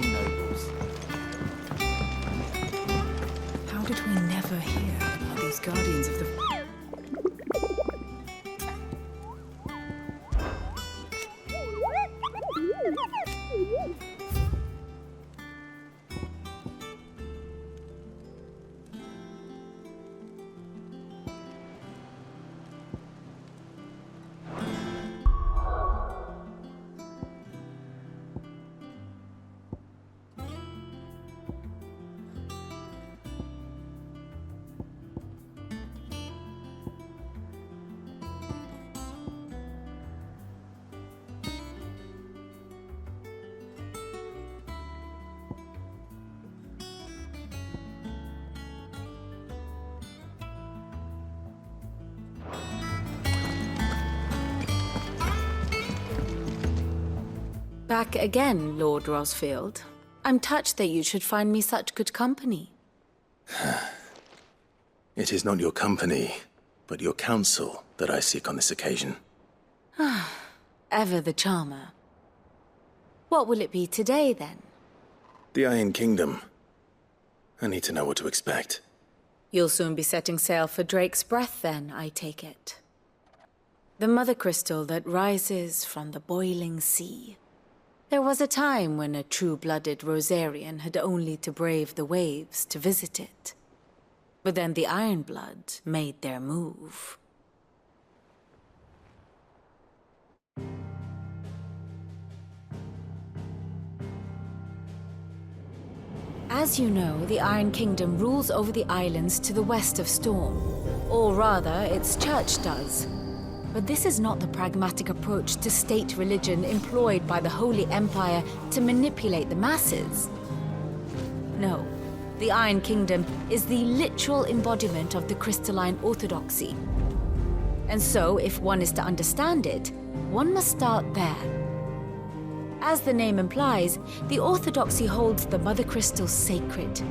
nobles. How did we never hear about these guardians of the... Back again, Lord Rosfield. I'm touched that you should find me such good company. It is not your company, but your counsel that I seek on this occasion. Ever the charmer. What will it be today, then? The Iron Kingdom. I need to know what to expect. You'll soon be setting sail for Drake's Breath, then, I take it. The mother crystal that rises from the boiling sea. There was a time when a true-blooded Rosarian had only to brave the waves to visit it. But then the Ironblood made their move. As you know, the Iron Kingdom rules over the islands to the west of Storm. Or rather, its church does. But this is not the pragmatic approach to state religion employed by the Holy Empire to manipulate the masses. No, the Iron Kingdom is the literal embodiment of the crystalline orthodoxy. And so, if one is to understand it, one must start there. As the name implies, the orthodoxy holds the mother crystals sacred,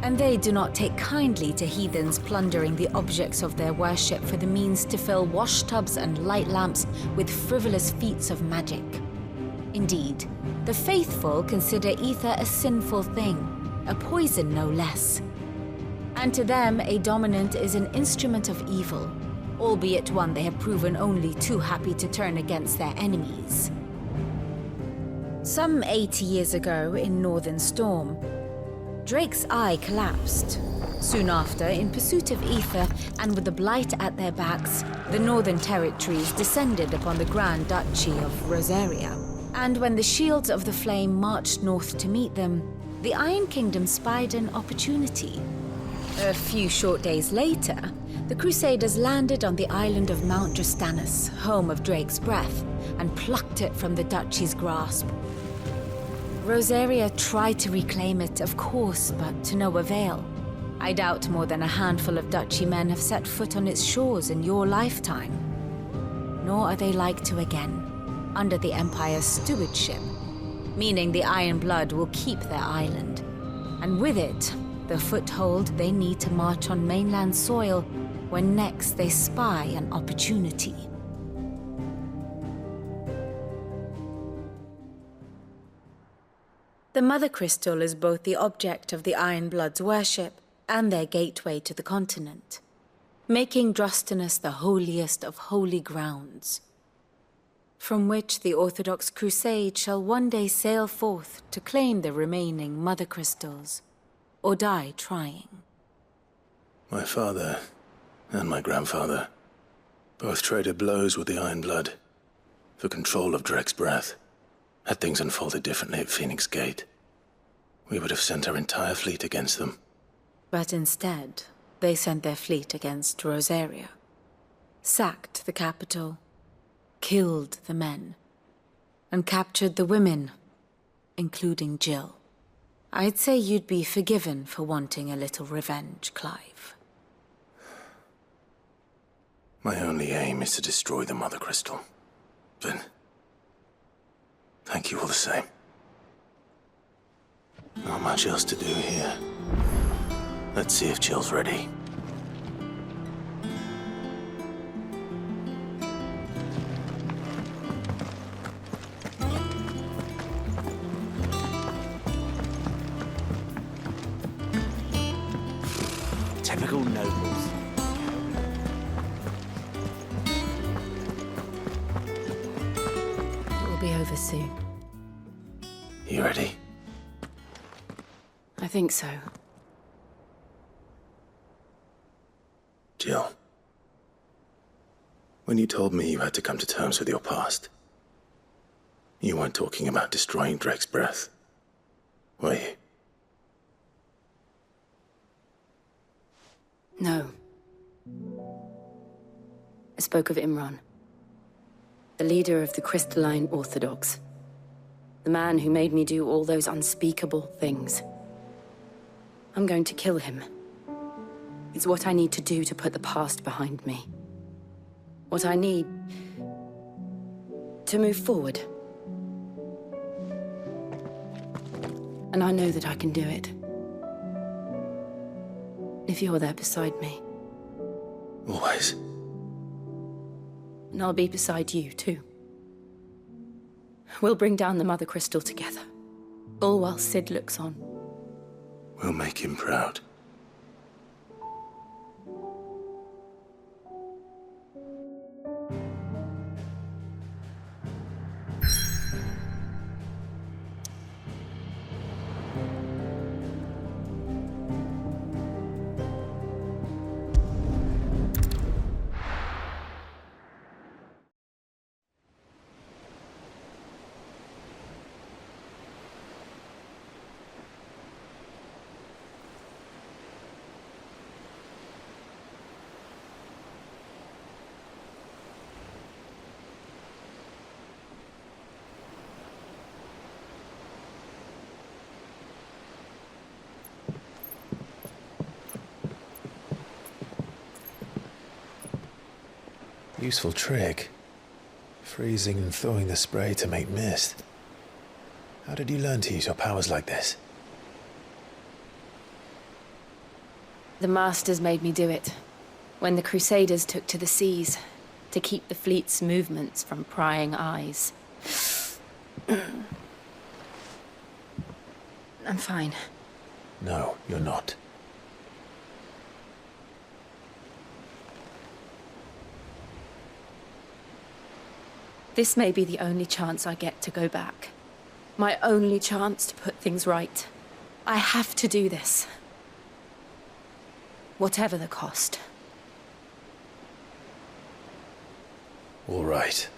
and they do not take kindly to heathens plundering the objects of their worship for the means to fill washtubs and light lamps with frivolous feats of magic. Indeed, the faithful consider ether a sinful thing, a poison no less. And to them, a dominant is an instrument of evil, albeit one they have proven only too happy to turn against their enemies. Some 80 years ago, in Northern Storm, Drake's eye collapsed. Soon after, in pursuit of ether and with the blight at their backs, the Northern Territories descended upon the Grand Duchy of Rosaria. And when the Shields of the Flame marched north to meet them, the Iron Kingdom spied an opportunity. A few short days later, the Crusaders landed on the island of Mount Drastanus, home of Drake's Breath, and plucked it from the duchy's grasp. Rosaria tried to reclaim it, of course, but to no avail. I doubt more than a handful of duchy men have set foot on its shores in your lifetime. Nor are they like to again, under the Empire's stewardship, meaning the Iron Blood will keep their island, and with it, the foothold they need to march on mainland soil when next they spy an opportunity. The Mother Crystal is both the object of the Iron Blood's worship and their gateway to the continent, making Drastanus the holiest of holy grounds, from which the Orthodox Crusade shall one day sail forth to claim the remaining Mother Crystals, or die trying. My father and my grandfather both traded blows with the Iron Blood for control of Drake's Breath. Had things unfolded differently at Phoenix Gate, we would have sent our entire fleet against them. But instead, they sent their fleet against Rosaria, sacked the capital, killed the men, and captured the women, including Jill. I'd say you'd be forgiven for wanting a little revenge, Clive. My only aim is to destroy the Mother Crystal. But Thank you all the same. Not much else to do here. Let's see if Jill's ready. Typical nobles. It will be over soon. You ready? I think so. Jill. When you told me you had to come to terms with your past, you weren't talking about destroying Drake's breath, were you? No. I spoke of Imran, the leader of the Crystalline Orthodox. The man who made me do all those unspeakable things. I'm going to kill him. It's what I need to do to put the past behind me. What I need to move forward. And I know that I can do it. If you're there beside me. Always. And I'll be beside you, too. We'll bring down the Mother Crystal together. All while Sid looks on. We'll make him proud. Useful trick. Freezing and thawing the spray to make mist. How did you learn to use your powers like this? The Masters made me do it. When the Crusaders took to the seas, to keep the fleet's movements from prying eyes. I'm fine. No, you're not. This may be the only chance I get to go back. My only chance to put things right. I have to do this. Whatever the cost. All right.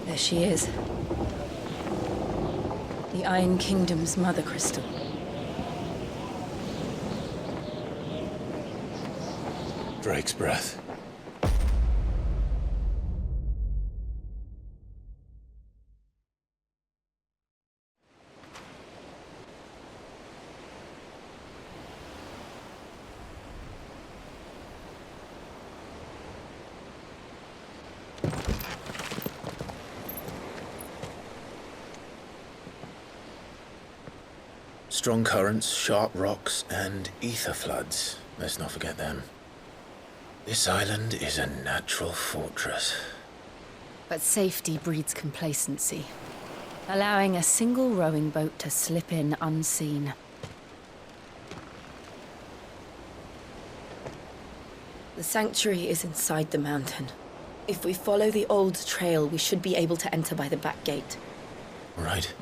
There she is. The Iron Kingdom's Mother Crystal. Drake's breath. Strong currents, sharp rocks, and ether floods. Let's not forget them. This island is a natural fortress. But safety breeds complacency, allowing a single rowing boat to slip in unseen. The sanctuary is inside the mountain. If we follow the old trail, we should be able to enter by the back gate. All right.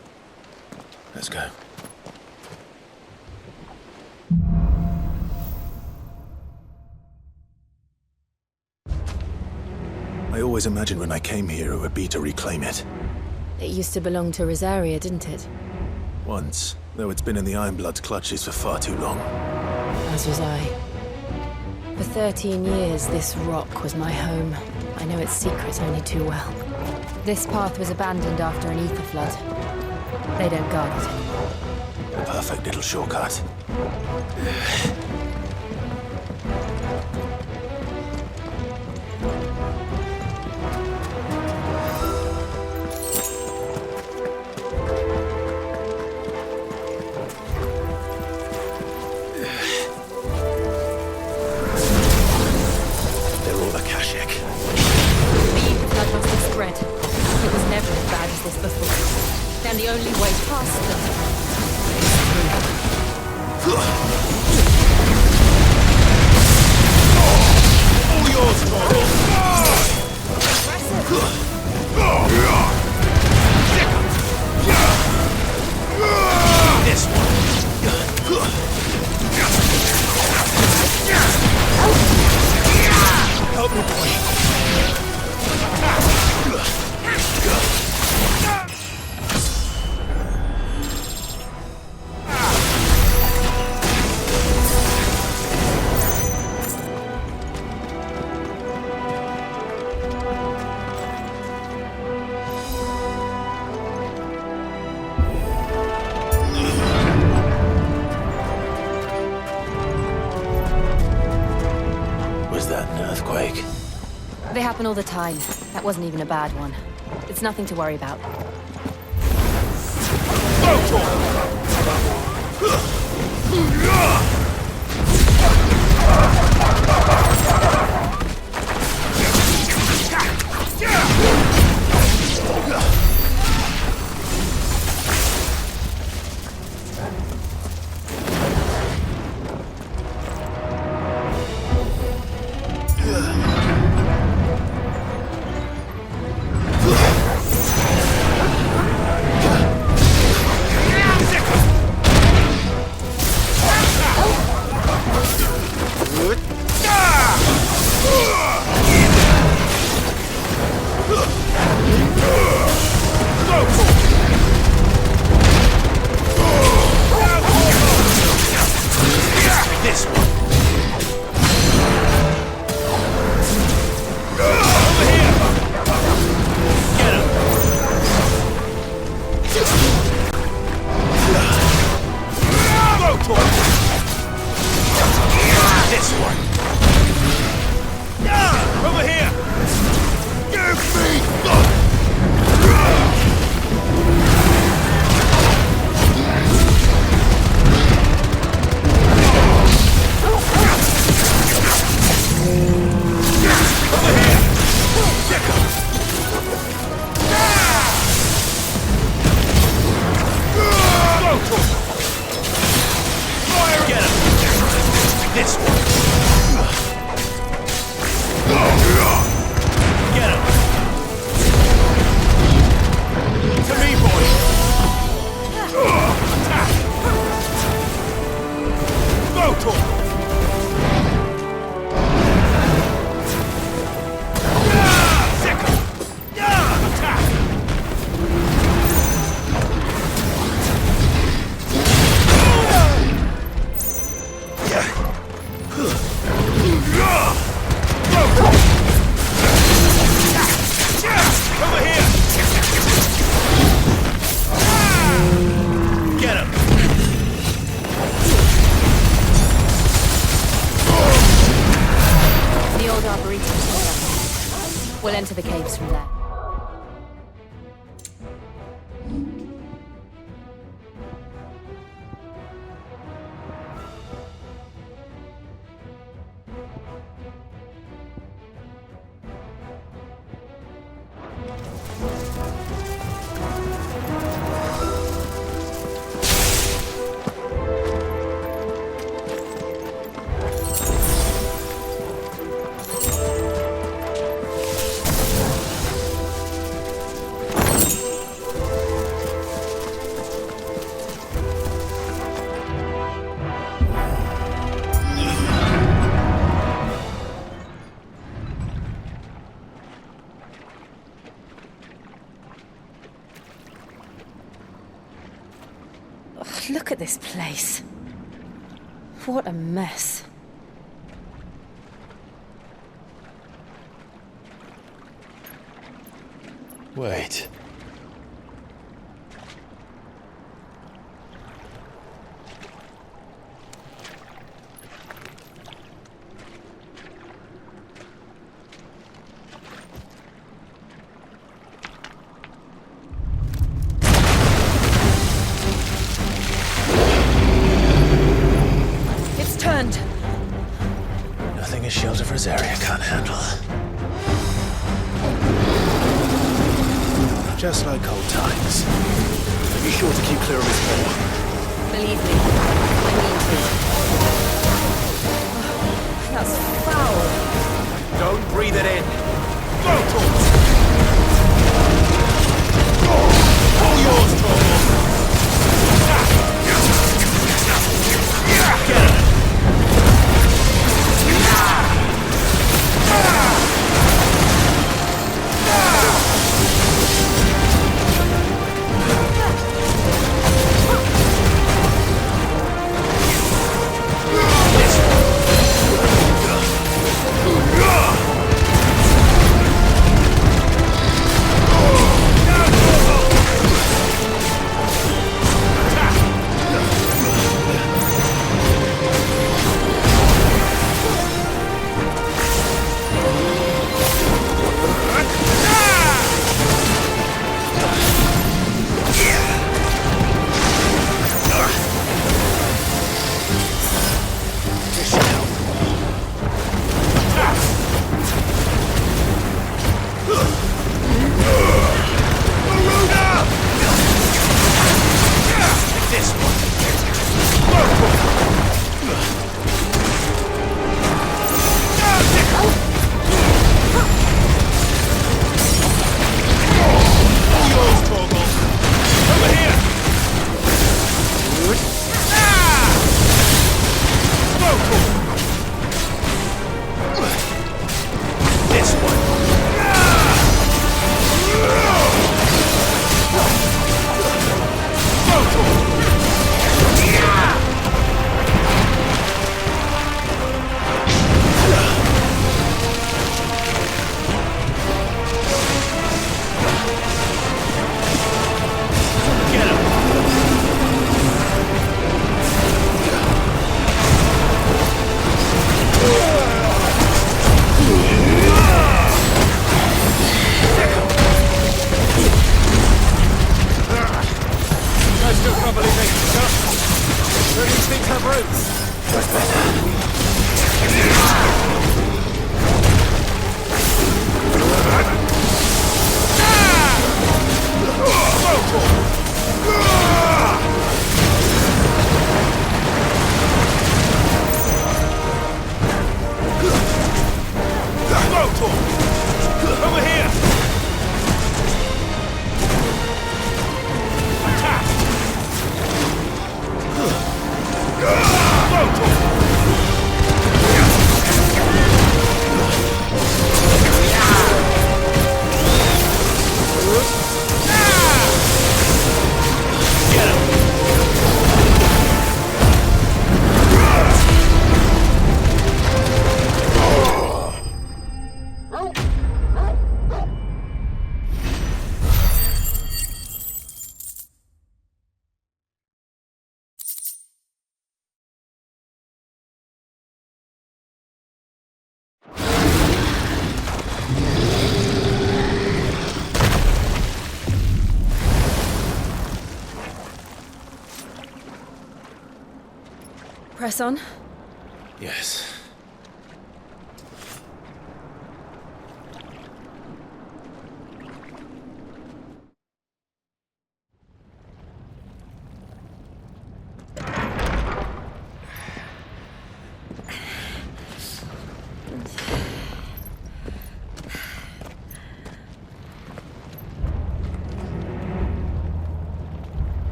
Let's go. I always imagined when I came here it would be to reclaim it. It used to belong to Rosaria, didn't it? Once, though it's been in the Ironblood's clutches for far too long. As was I. For 13 years, this rock was my home. I know its secret only too well. This path was abandoned after an ether flood. They don't guard it anymore. A perfect little shortcut. And the only way past them All yours, Gordon! This one. Help me, boy. They happen all the time. That wasn't even a bad one. It's nothing to worry about. We'll enter the caves from there. Look at this place. What a mess. Wait. It's turned. Nothing a shelter for Zaria can't handle. Just like old times. Be sure to keep clear of his wall. Believe me, I mean to. That's foul. Don't breathe it in. Go, all yours, Torvald. Get him. Press on. Yes.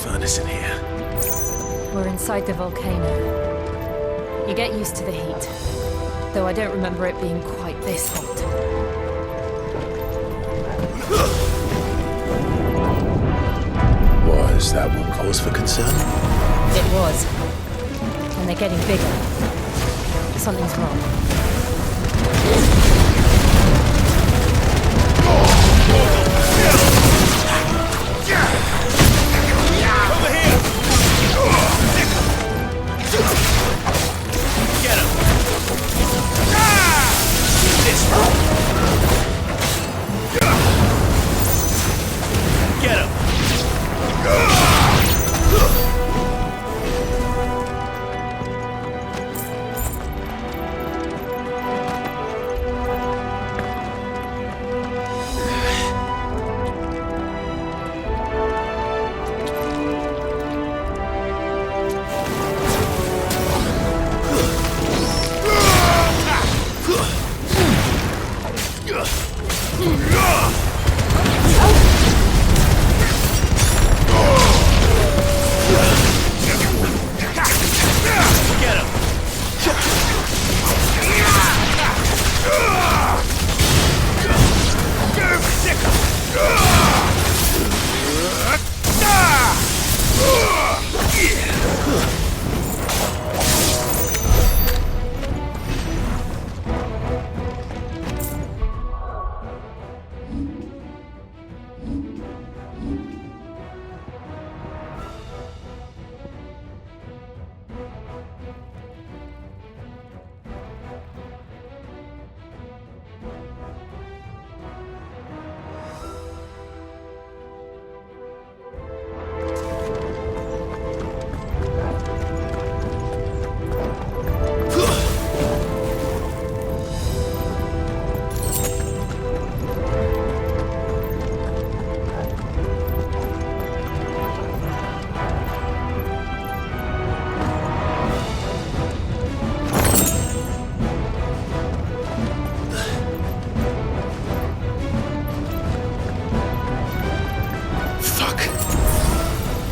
furnace in here. We're inside the volcano. You get used to the heat, though I don't remember it being quite this hot. Was that what cause for concern? It was. And they're getting bigger. Something's wrong. Get him! This Get him!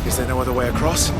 Is there no other way across?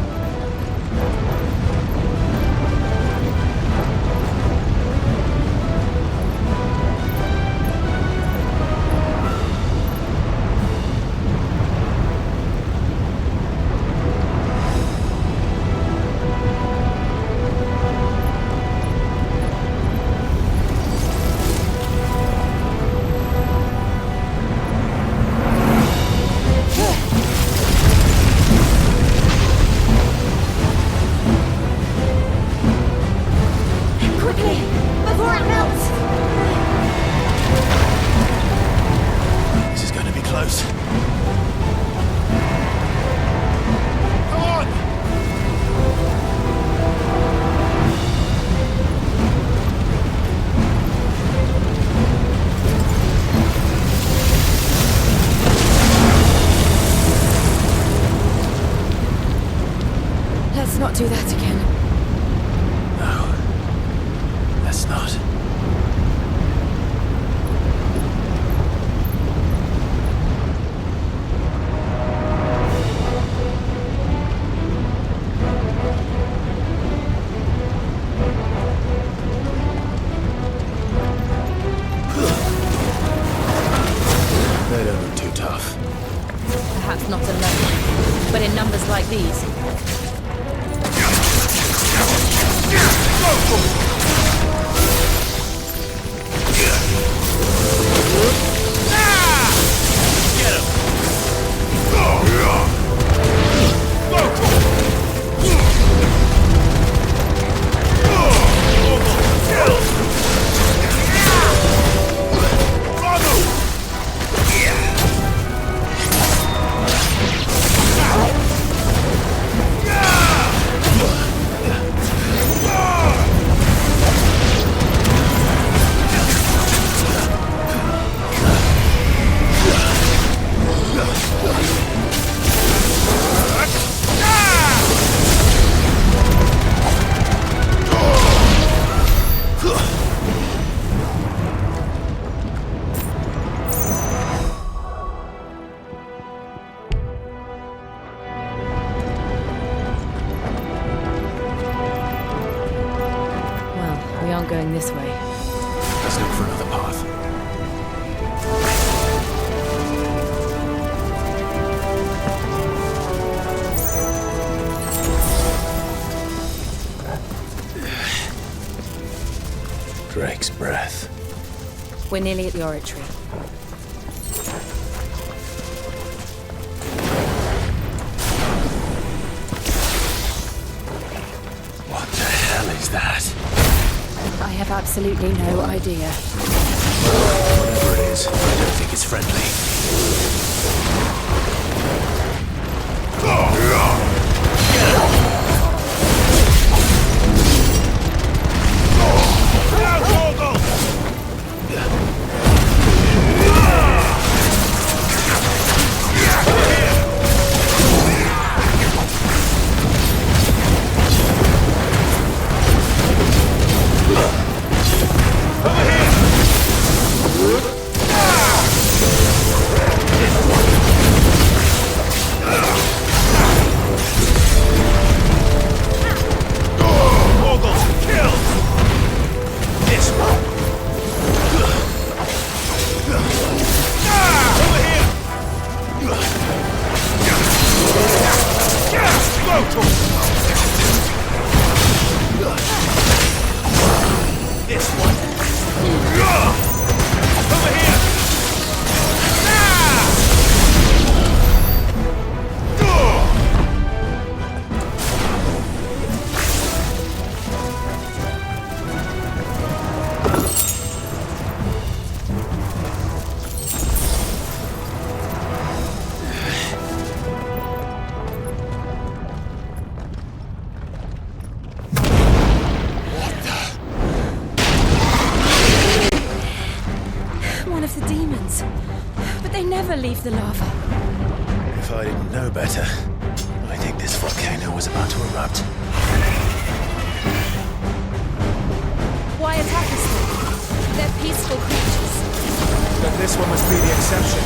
Let's not do that again. No. Let's not. They don't look too tough. Perhaps not alone, but in numbers like these. going this way. Let's look for another path. Drake's breath. We're nearly at the oratory. What the hell is that? I have absolutely no idea. Whatever it is, I don't think it's friendly. One of the demons. But they never leave the lava. If I didn't know better, I think this volcano was about to erupt. Why attack us then? They're peaceful creatures. But this one must be the exception.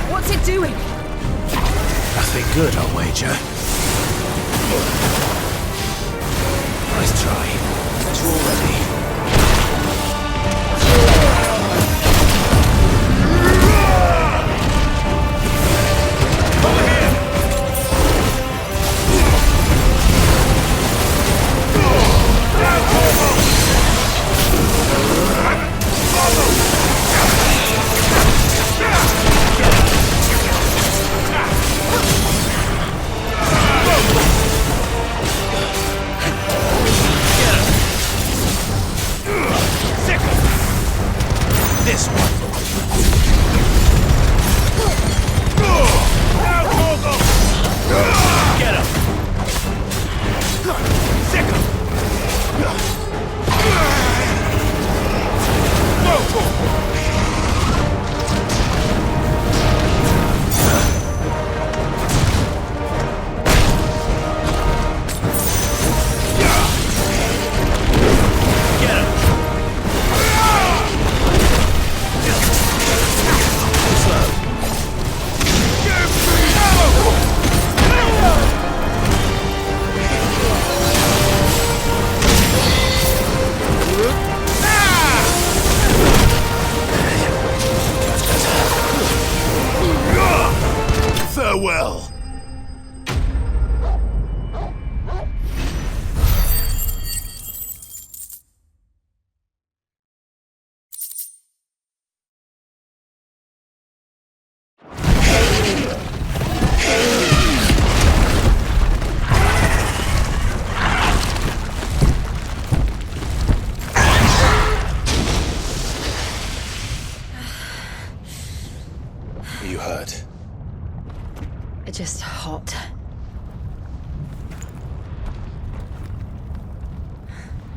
What's it doing? Nothing good, I'll wager. Nice try. But you're ready.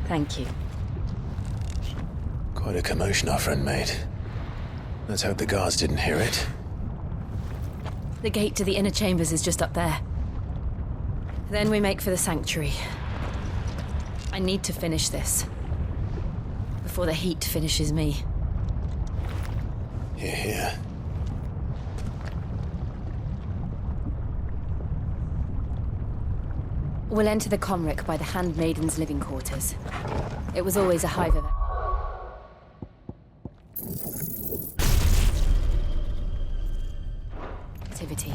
Thank you. Quite a commotion our friend made. Let's hope the guards didn't hear it. The gate to the inner chambers is just up there. Then we make for the sanctuary. I need to finish this. Before the heat finishes me. Hear, hear. We'll enter the Comric by the Handmaiden's living quarters. It was always a hive of activity.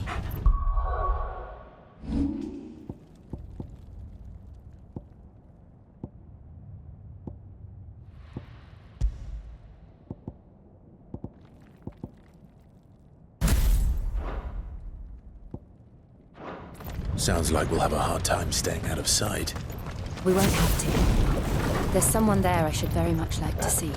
Sounds like we'll have a hard time staying out of sight. We won't have to. There's someone there I should very much like to see.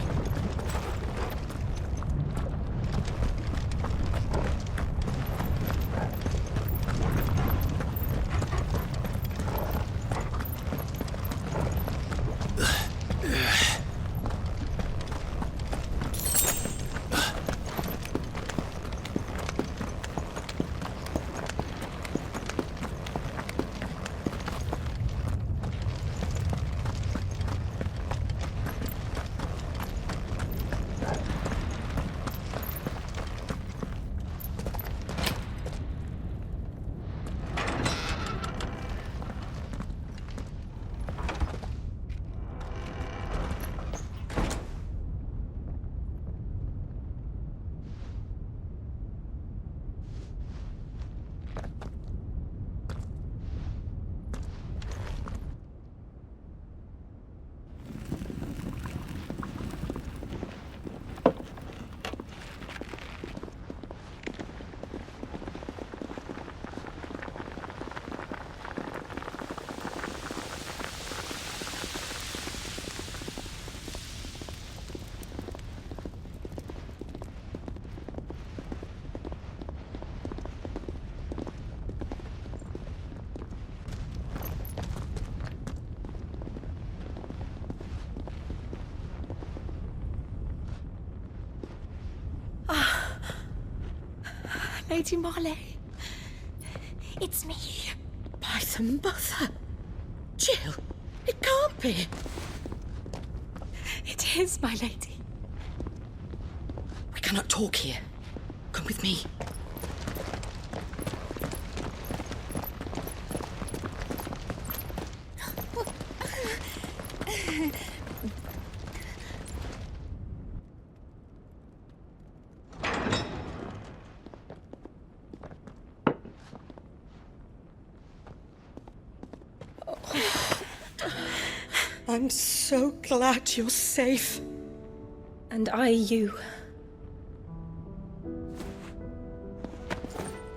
Lady Marley. It's me. By the mother. Jill, it can't be. It is, my lady. We cannot talk here. Come with me. I'm so glad you're safe. And I you.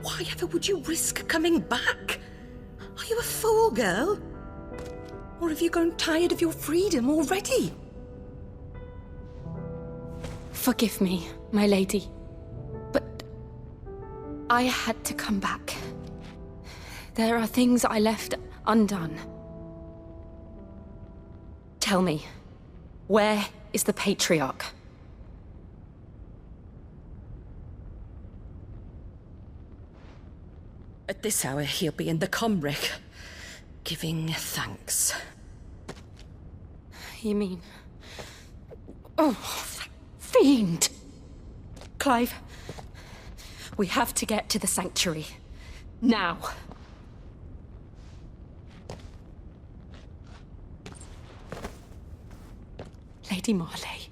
Why ever would you risk coming back? Are you a fool, girl? Or have you grown tired of your freedom already? Forgive me, my lady. But I had to come back. There are things I left undone. Tell me, where is the Patriarch? At this hour, he'll be in the Comric, giving thanks. You mean... Oh, that fiend! Clive, we have to get to the sanctuary. Now. Lady Marley,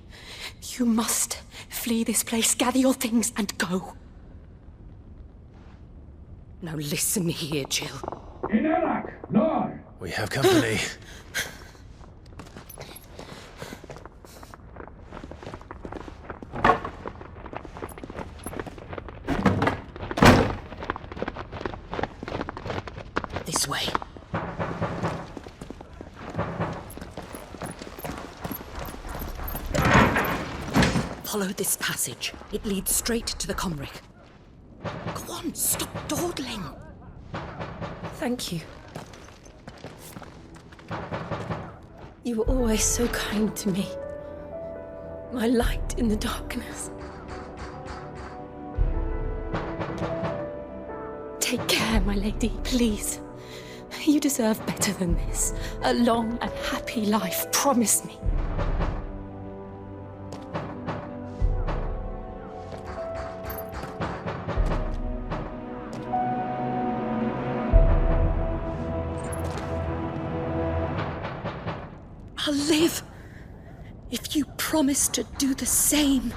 you must flee this place, gather your things, and go. Now listen here, Jill. We have company. This way. Follow this passage. It leads straight to the Comric. Go on, stop dawdling. Thank you. You were always so kind to me. My light in the darkness. Take care, my lady, please. You deserve better than this. A long and happy life, promise me. I'll live if you promise to do the same.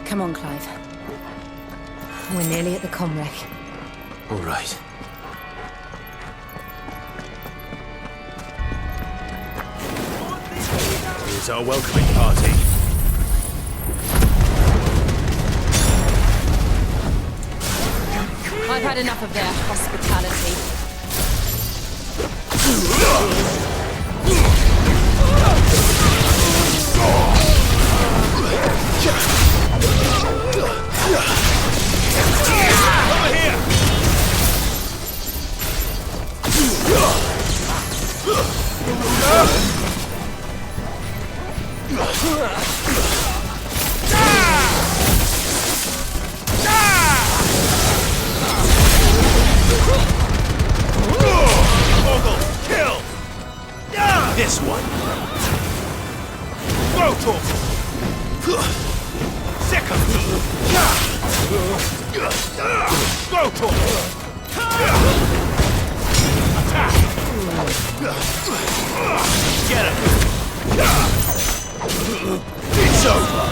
Come on, Clive. We're nearly at the comwreck. All right. Here's our welcoming party. I've had enough of their hospitality. Over here! Kill! This one! Brutal! Second! Brutal! Attack! Get him! It's over!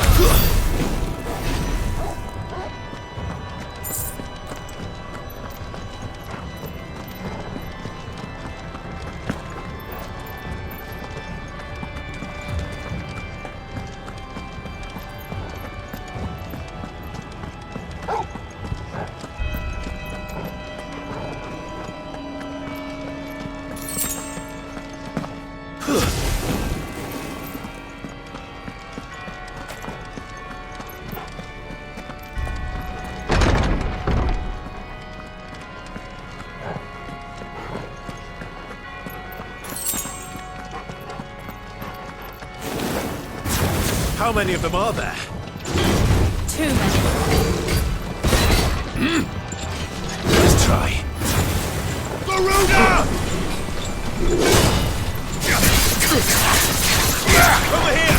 How many of them are there? Too many. Let's try. Garuda! Over here!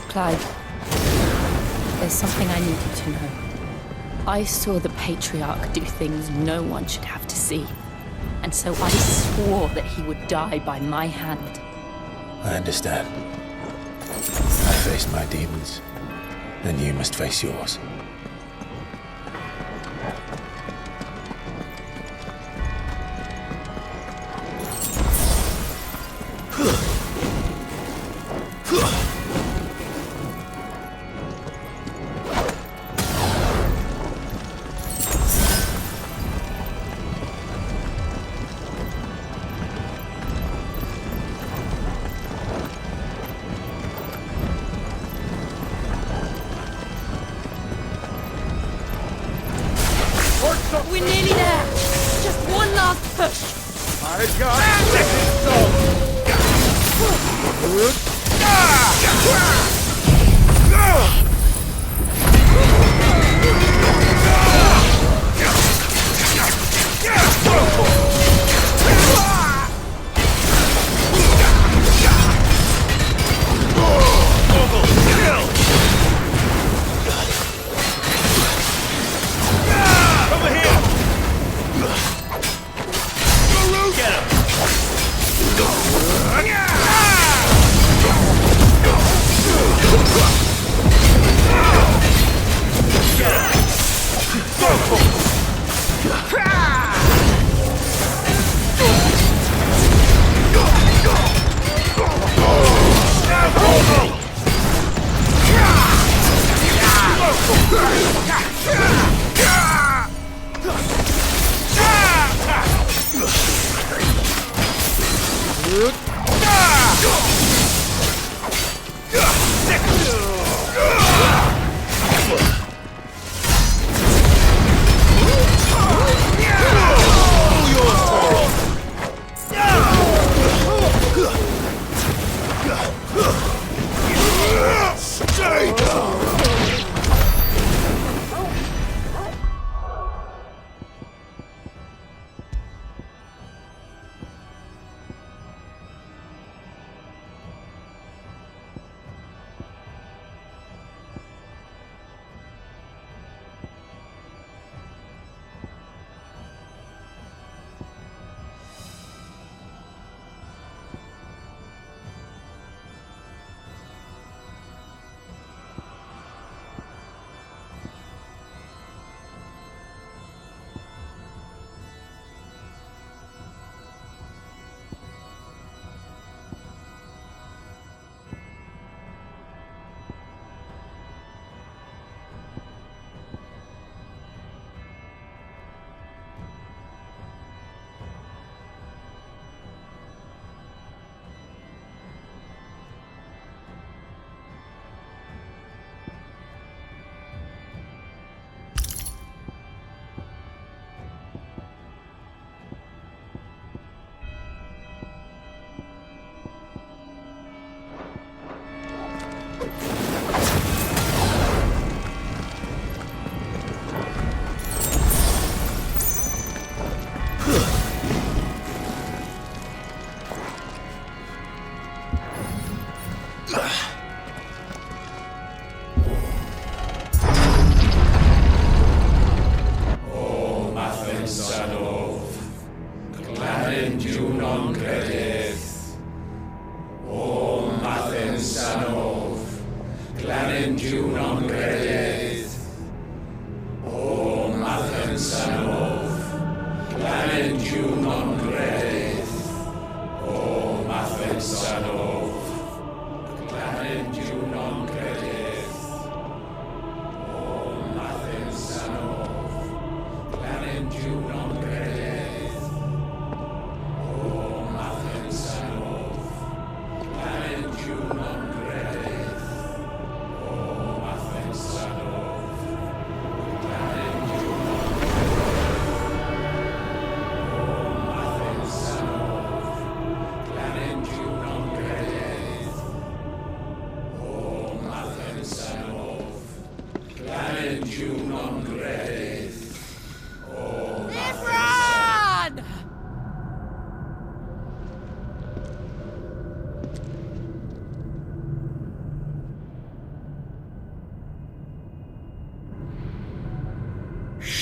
Clyde, there's something I need you to know. I saw the Patriarch do things no one should have to see. And so I swore that he would die by my hand. I understand. I faced my demons, and you must face yours. We're nearly there! Just one last push! I got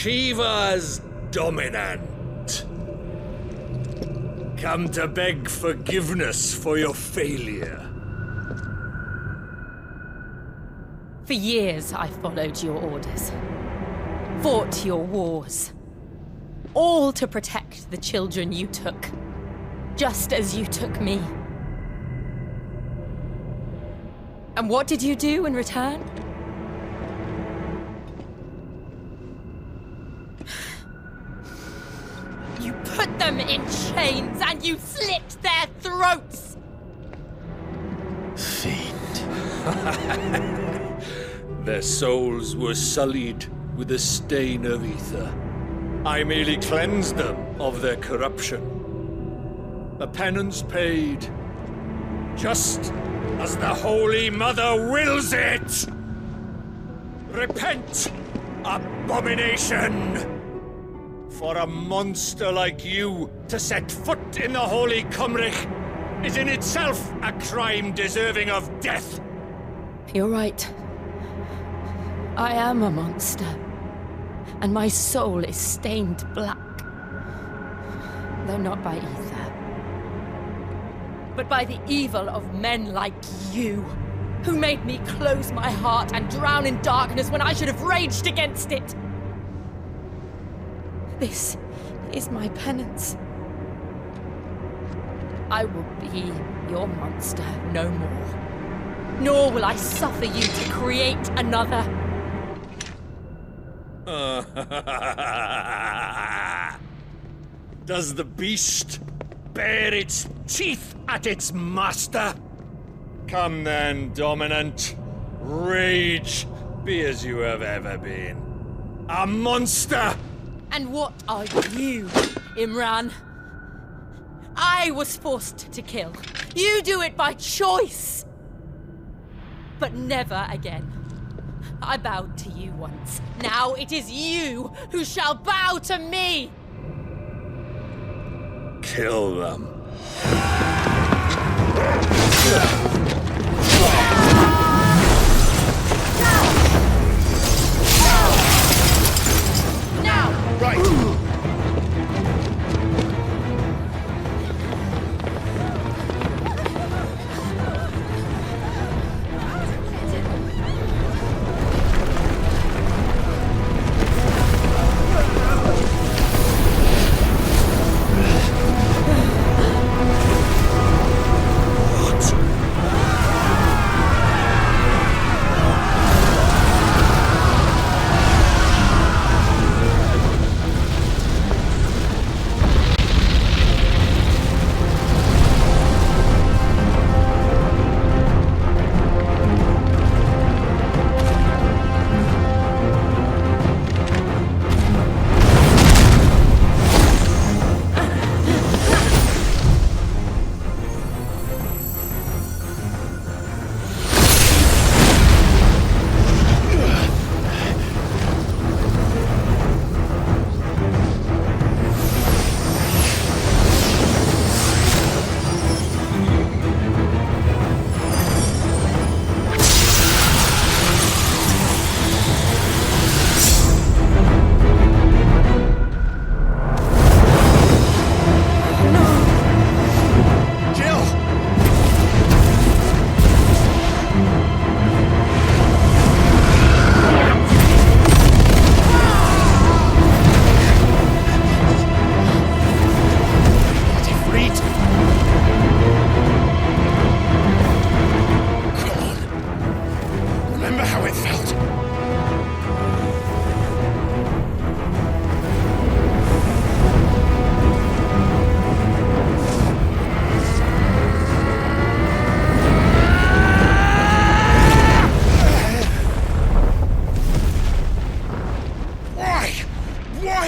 Shiva's dominant. Come to beg forgiveness for your failure. For years, I followed your orders, fought your wars, all to protect the children you took, just as you took me. And what did you do in return? You put them in chains and you slit their throats! Their souls were sullied with the stain of ether. I merely cleansed them of their corruption. The penance paid, just as the Holy Mother wills it! Repent, abomination! For a monster like you to set foot in the Holy Cymric is in itself a crime deserving of death. You're right. I am a monster, and my soul is stained black. Though not by ether, but by the evil of men like you, who made me close my heart and drown in darkness when I should have raged against it. This is my penance. I will be your monster no more. Nor will I suffer you to create another. Does the beast bare its teeth at its master? Come then, dominant. Rage, be as you have ever been. A monster! And what are you, Imran? I was forced to kill. You do it by choice. But never again. I bowed to you once. Now it is you who shall bow to me! Kill them. Now! Right!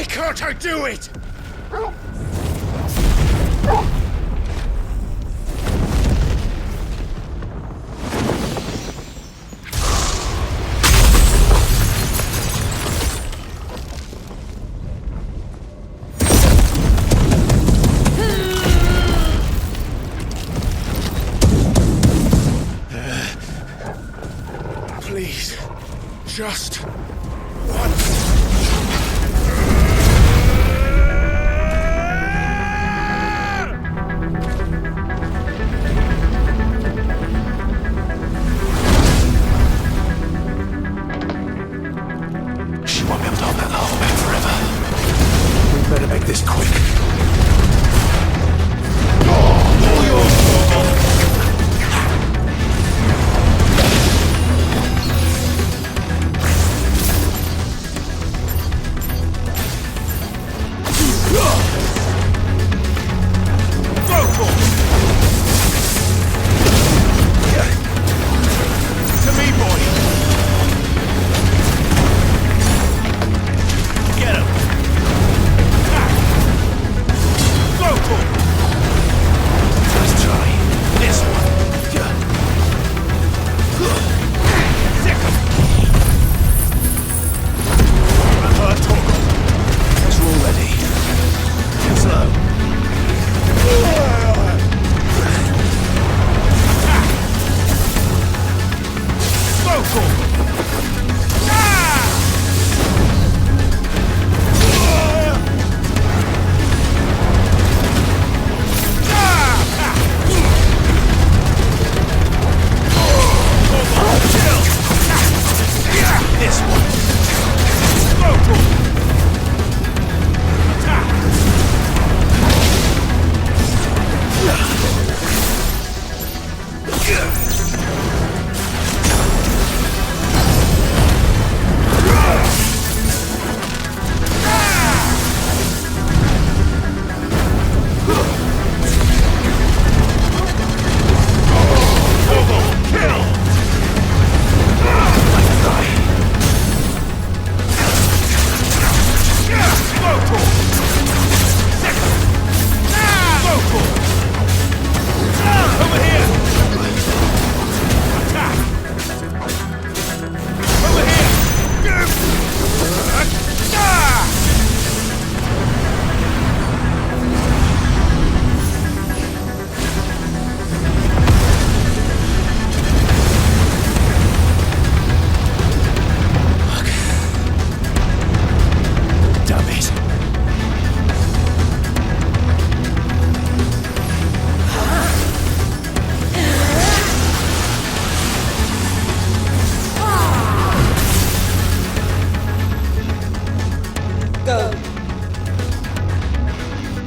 can't I do it? Please, just once. Won't be able to hold that hole back forever. We better make this quick. To me, boy! Get him! Local! Let's try this one. Sick him! As we're all ready. Slow. Local! This one. Local!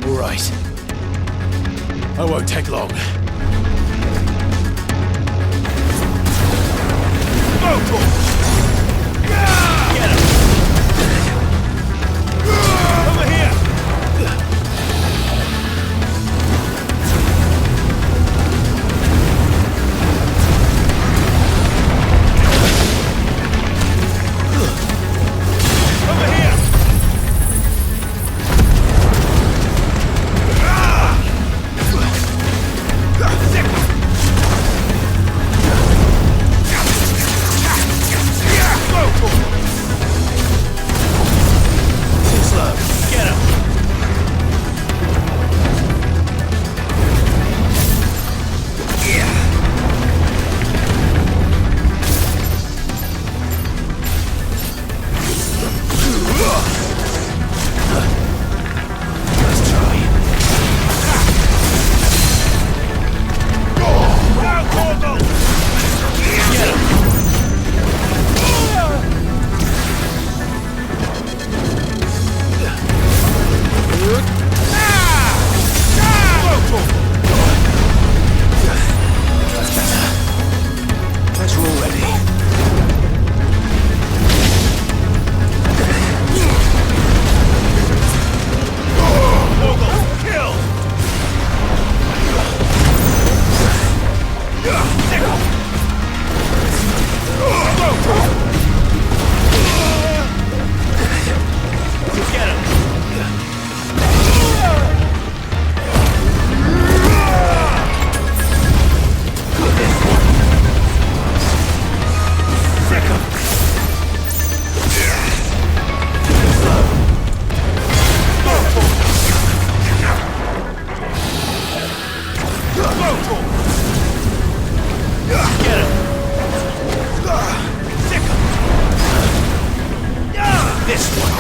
All right. I won't take long. Over here! Over here! Slow. Get him! Let's try. Get him! That's better. As we're all ready. Kill! Get him! Sick him! Get him! Sick him! This one!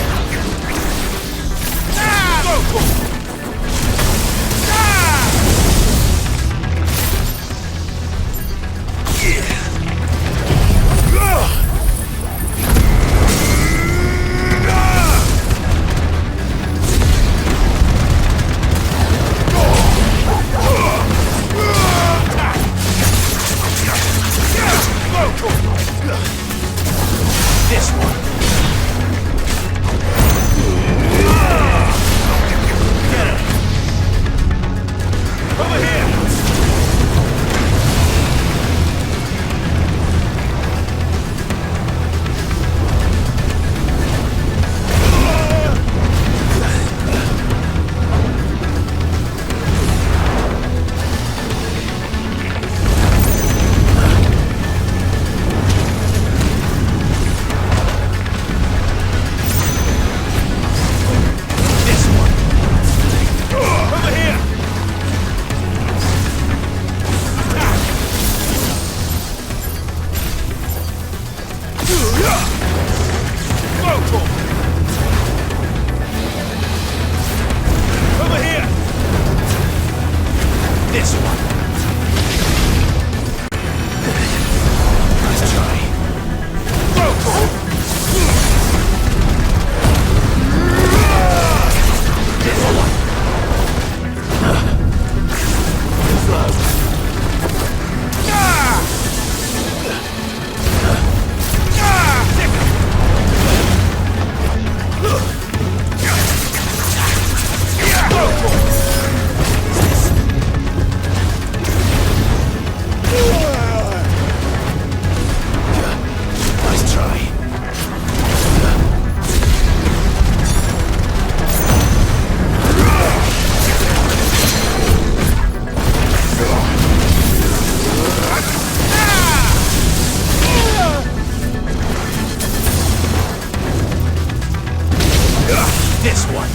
this one!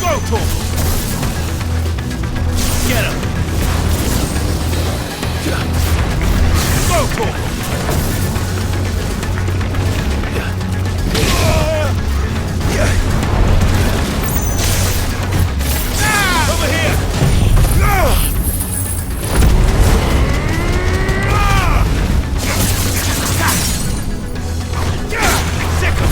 Go, Torgal! Get him! Go, Torgal! Over here! Sick him!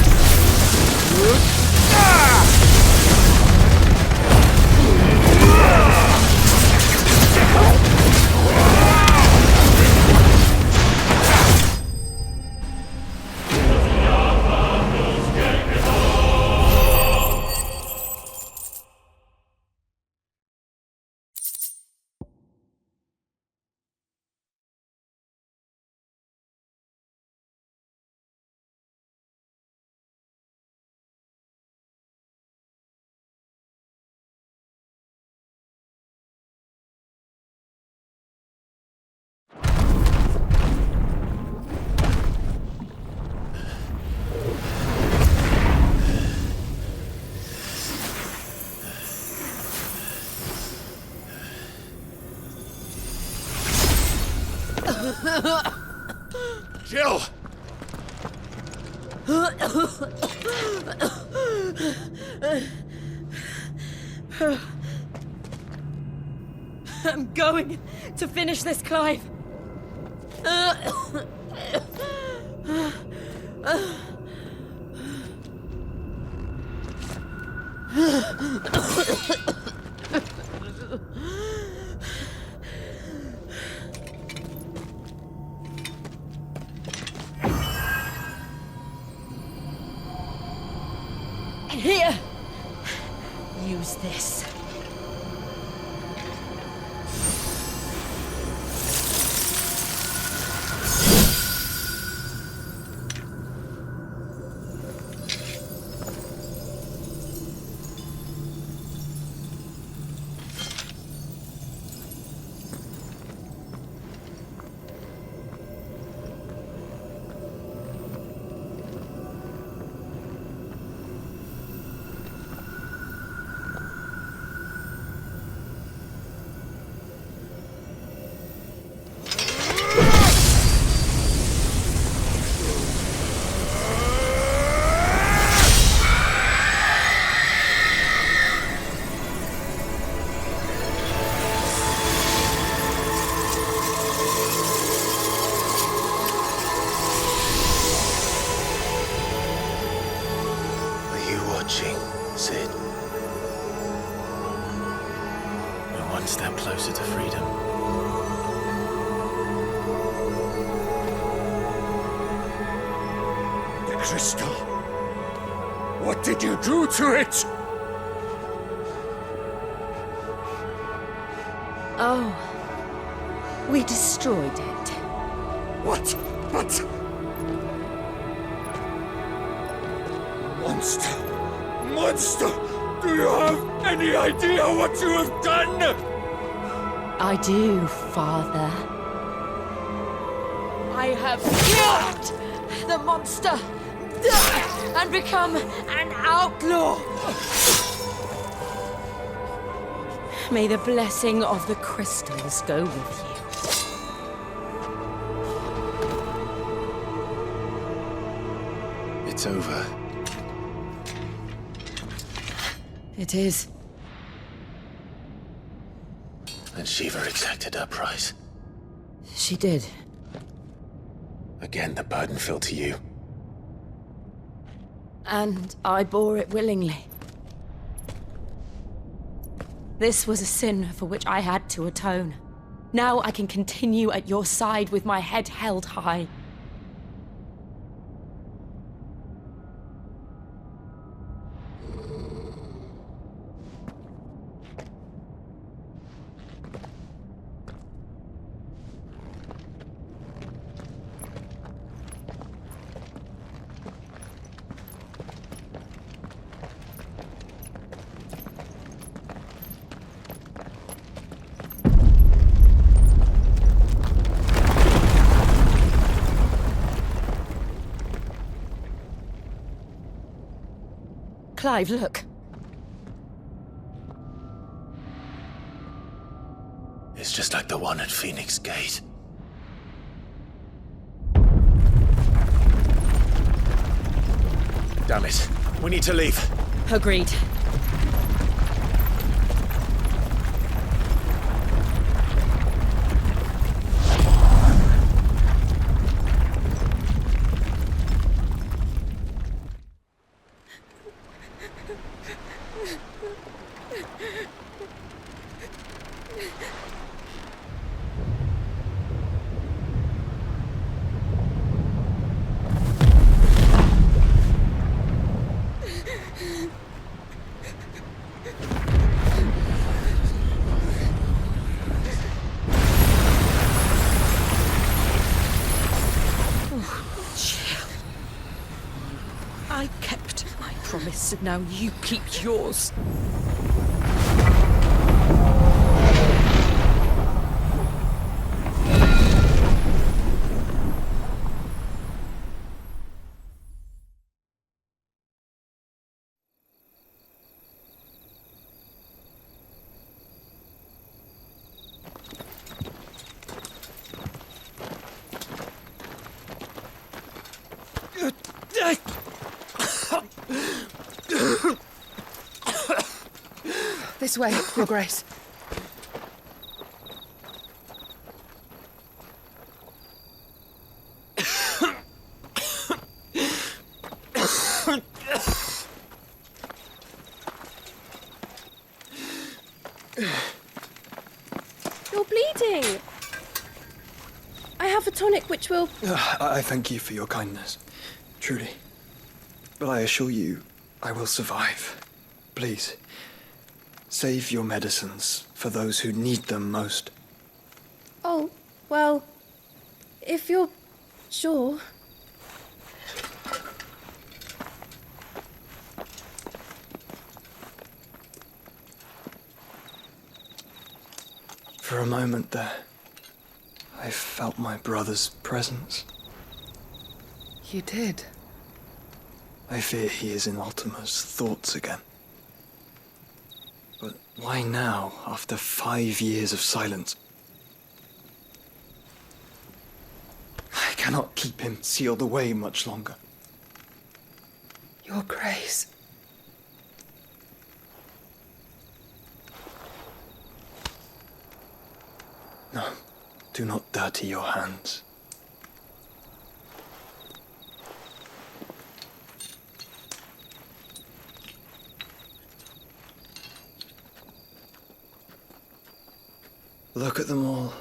Jill! I'm going to finish this, Clive. Here. Use this. Sid. We're one step closer to freedom. The crystal. What did you do to it? Oh. We destroyed it. What? But... Monster! Monster! Do you have any idea what you have done? I do, Father. I have killed the monster and become an outlaw. May the blessing of the crystals go with you. It's over. It is. And Shiva exacted her price. She did. Again, the burden fell to you. And I bore it willingly. This was a sin for which I had to atone. Now I can continue at your side with my head held high. Clive, look. It's just like the one at Phoenix Gate. Damn it. We need to leave. Agreed. I kept my promise, and now you keep yours. This way, Your Grace. You're bleeding. I have a tonic which will... I thank you for your kindness, truly. But I assure you, I will survive. Please, save your medicines for those who need them most. Oh, well, if you're sure. For a moment there, I felt my brother's presence. You did? I fear he is in Ultima's thoughts again. But why now, after 5 years of silence? I cannot keep him sealed away much longer. Your Grace. No, do not dirty your hands. Look at them all.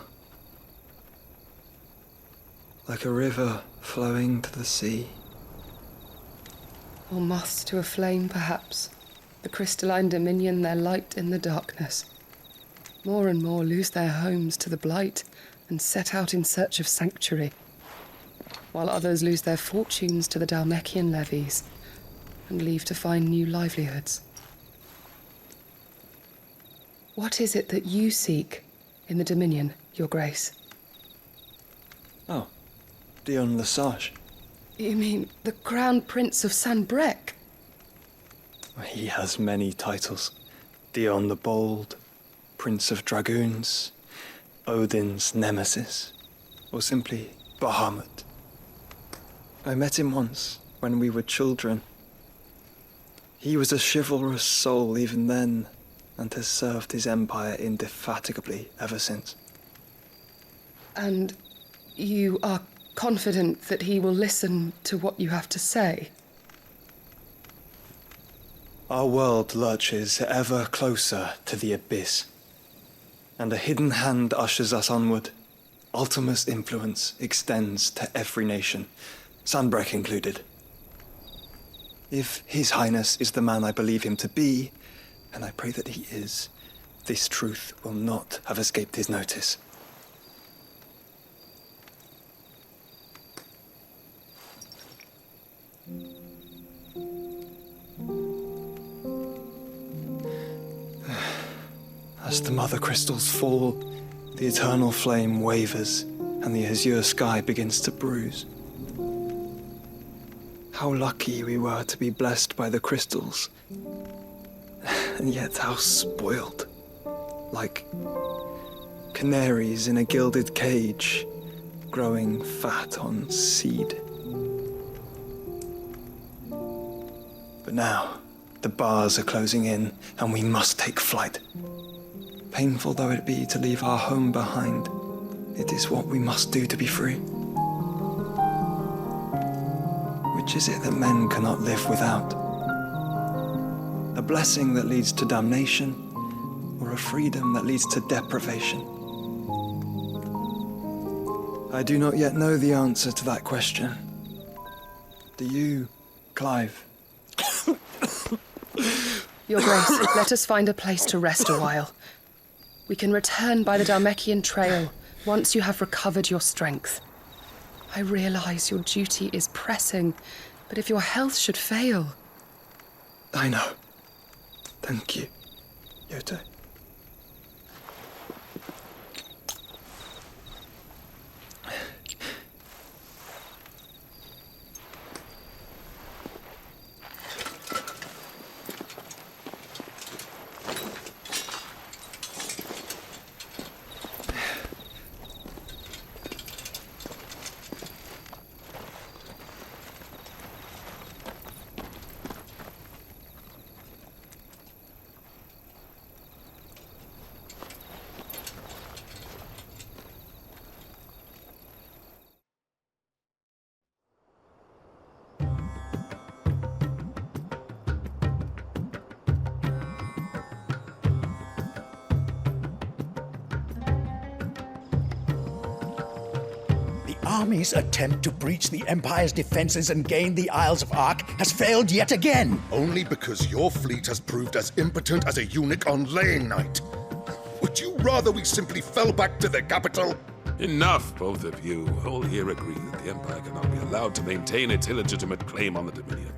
Like a river flowing to the sea. Or moths to a flame, perhaps. The crystalline dominion their light in the darkness. More and more lose their homes to the blight and set out in search of sanctuary, while others lose their fortunes to the Dalmekian levies and leave to find new livelihoods. What is it that you seek in the Dominion, Your Grace? Oh, Dion Lesage. You mean the Crown Prince of Sanbrec? He has many titles. Dion the Bold, Prince of Dragoons, Odin's Nemesis, or simply Bahamut. I met him once, when we were children. He was a chivalrous soul even then, and has served his empire indefatigably ever since. And you are confident that he will listen to what you have to say? Our world lurches ever closer to the abyss, and a hidden hand ushers us onward. Ultima's influence extends to every nation, Sanbrec included. If His Highness is the man I believe him to be, and I pray that he is, this truth will not have escaped his notice. As the mother crystals fall, the eternal flame wavers, and the azure sky begins to bruise. How lucky we were to be blessed by the crystals. And yet how spoiled. Like canaries in a gilded cage, growing fat on seed. But now, the bars are closing in, and we must take flight. Painful though it be to leave our home behind, it is what we must do to be free. Which is it that men cannot live without? A blessing that leads to damnation, or a freedom that leads to deprivation? I do not yet know the answer to that question. Do you, Clive? Your Grace, let us find a place to rest a while. We can return by the Dalmekian trail once you have recovered your strength. I realize your duty is pressing, but if your health should fail... I know. Thank you, Yote. Army's attempt to breach the Empire's defenses and gain the Isles of Ark has failed yet again. Only because your fleet has proved as impotent as a eunuch on laying night. Would you rather we simply fell back to the capital? Enough, both of you. All here agree that the Empire cannot be allowed to maintain its illegitimate claim on the Dominion.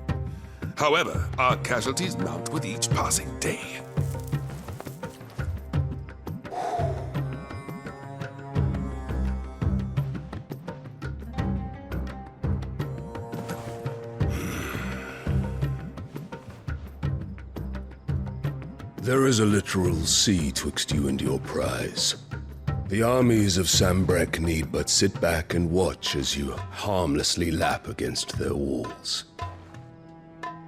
However, our casualties mount with each passing day. There is a literal sea twixt you and your prize. The armies of Sambrek need but sit back and watch as you harmlessly lap against their walls.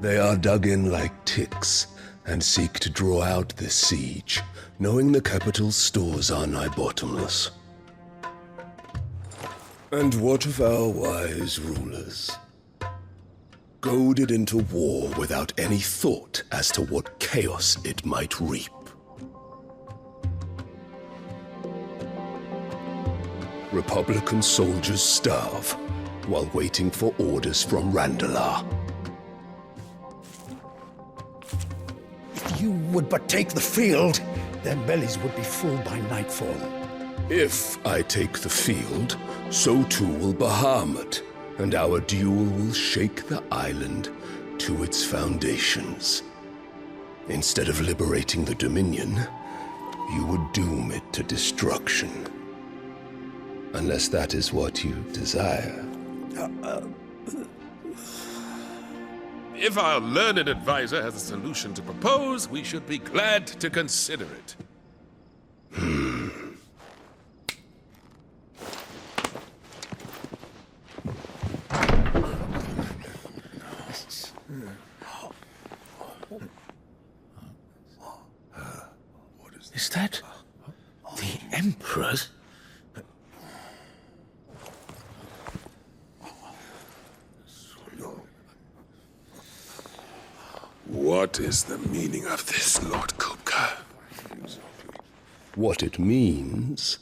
They are dug in like ticks and seek to draw out this siege, knowing the capital's stores are nigh bottomless. And what of our wise rulers? Goaded into war without any thought as to what chaos it might reap. Republican soldiers starve while waiting for orders from Randalar. If you would but take the field, their bellies would be full by nightfall. If I take the field, so too will Bahamut, and our duel will shake the island to its foundations. Instead of liberating the Dominion, you would doom it to destruction. Unless that is what you desire. If our learned advisor has a solution to propose, we should be glad to consider it. Is that the Emperor's? What is the meaning of this, Lord Kupka? What it means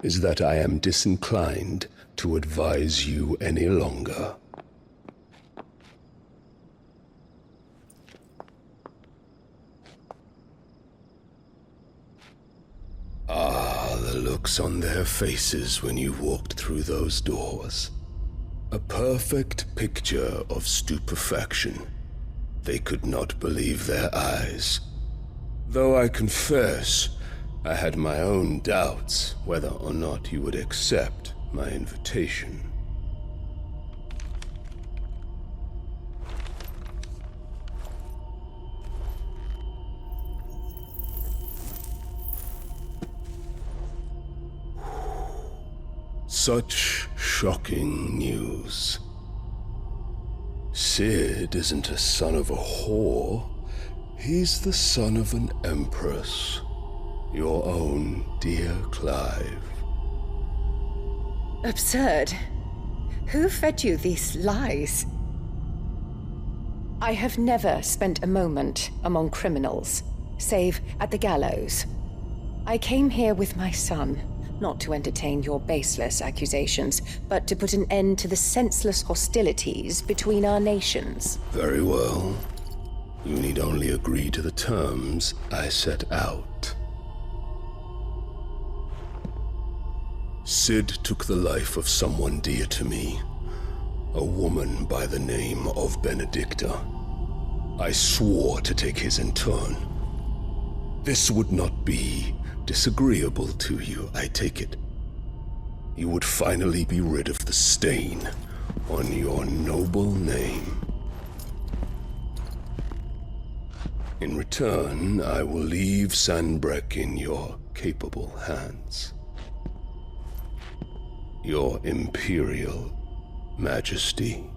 is that I am disinclined to advise you any longer. Ah, the looks on their faces when you walked through those doors. A perfect picture of stupefaction. They could not believe their eyes. Though I confess, I had my own doubts whether or not you would accept my invitation. Such shocking news. Sid isn't a son of a whore. He's the son of an empress. Your own dear Clive. Absurd. Who fed you these lies? I have never spent a moment among criminals, save at the gallows. I came here with my son, not to entertain your baseless accusations, but to put an end to the senseless hostilities between our nations. Very well. You need only agree to the terms I set out. Sid took the life of someone dear to me, a woman by the name of Benedicta. I swore to take his in turn. This would not be disagreeable to you, I take it. You would finally be rid of the stain on your noble name. In return, I will leave Sanbreque in your capable hands. Your Imperial Majesty.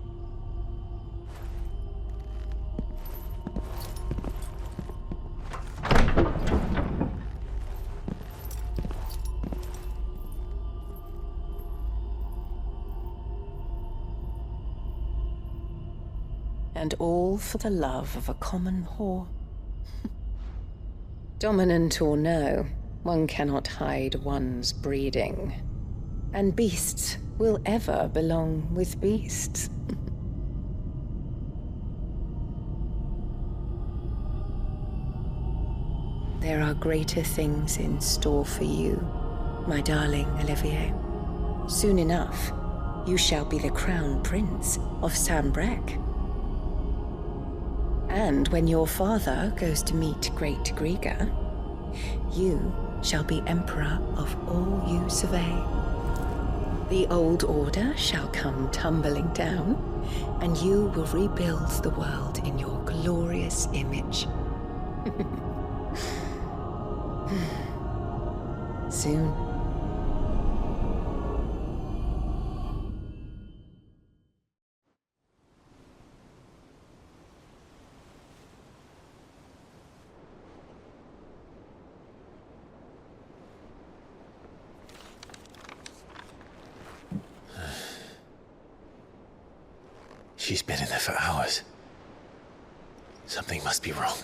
And all for the love of a common whore. Dominant or no, one cannot hide one's breeding. And beasts will ever belong with beasts. There are greater things in store for you, my darling Olivier. Soon enough, you shall be the crown prince of Sanbreque. And when your father goes to meet Great Griga, you shall be emperor of all you survey. The old order shall come tumbling down, and you will rebuild the world in your glorious image. Soon. She's been in there for hours. Something must be wrong.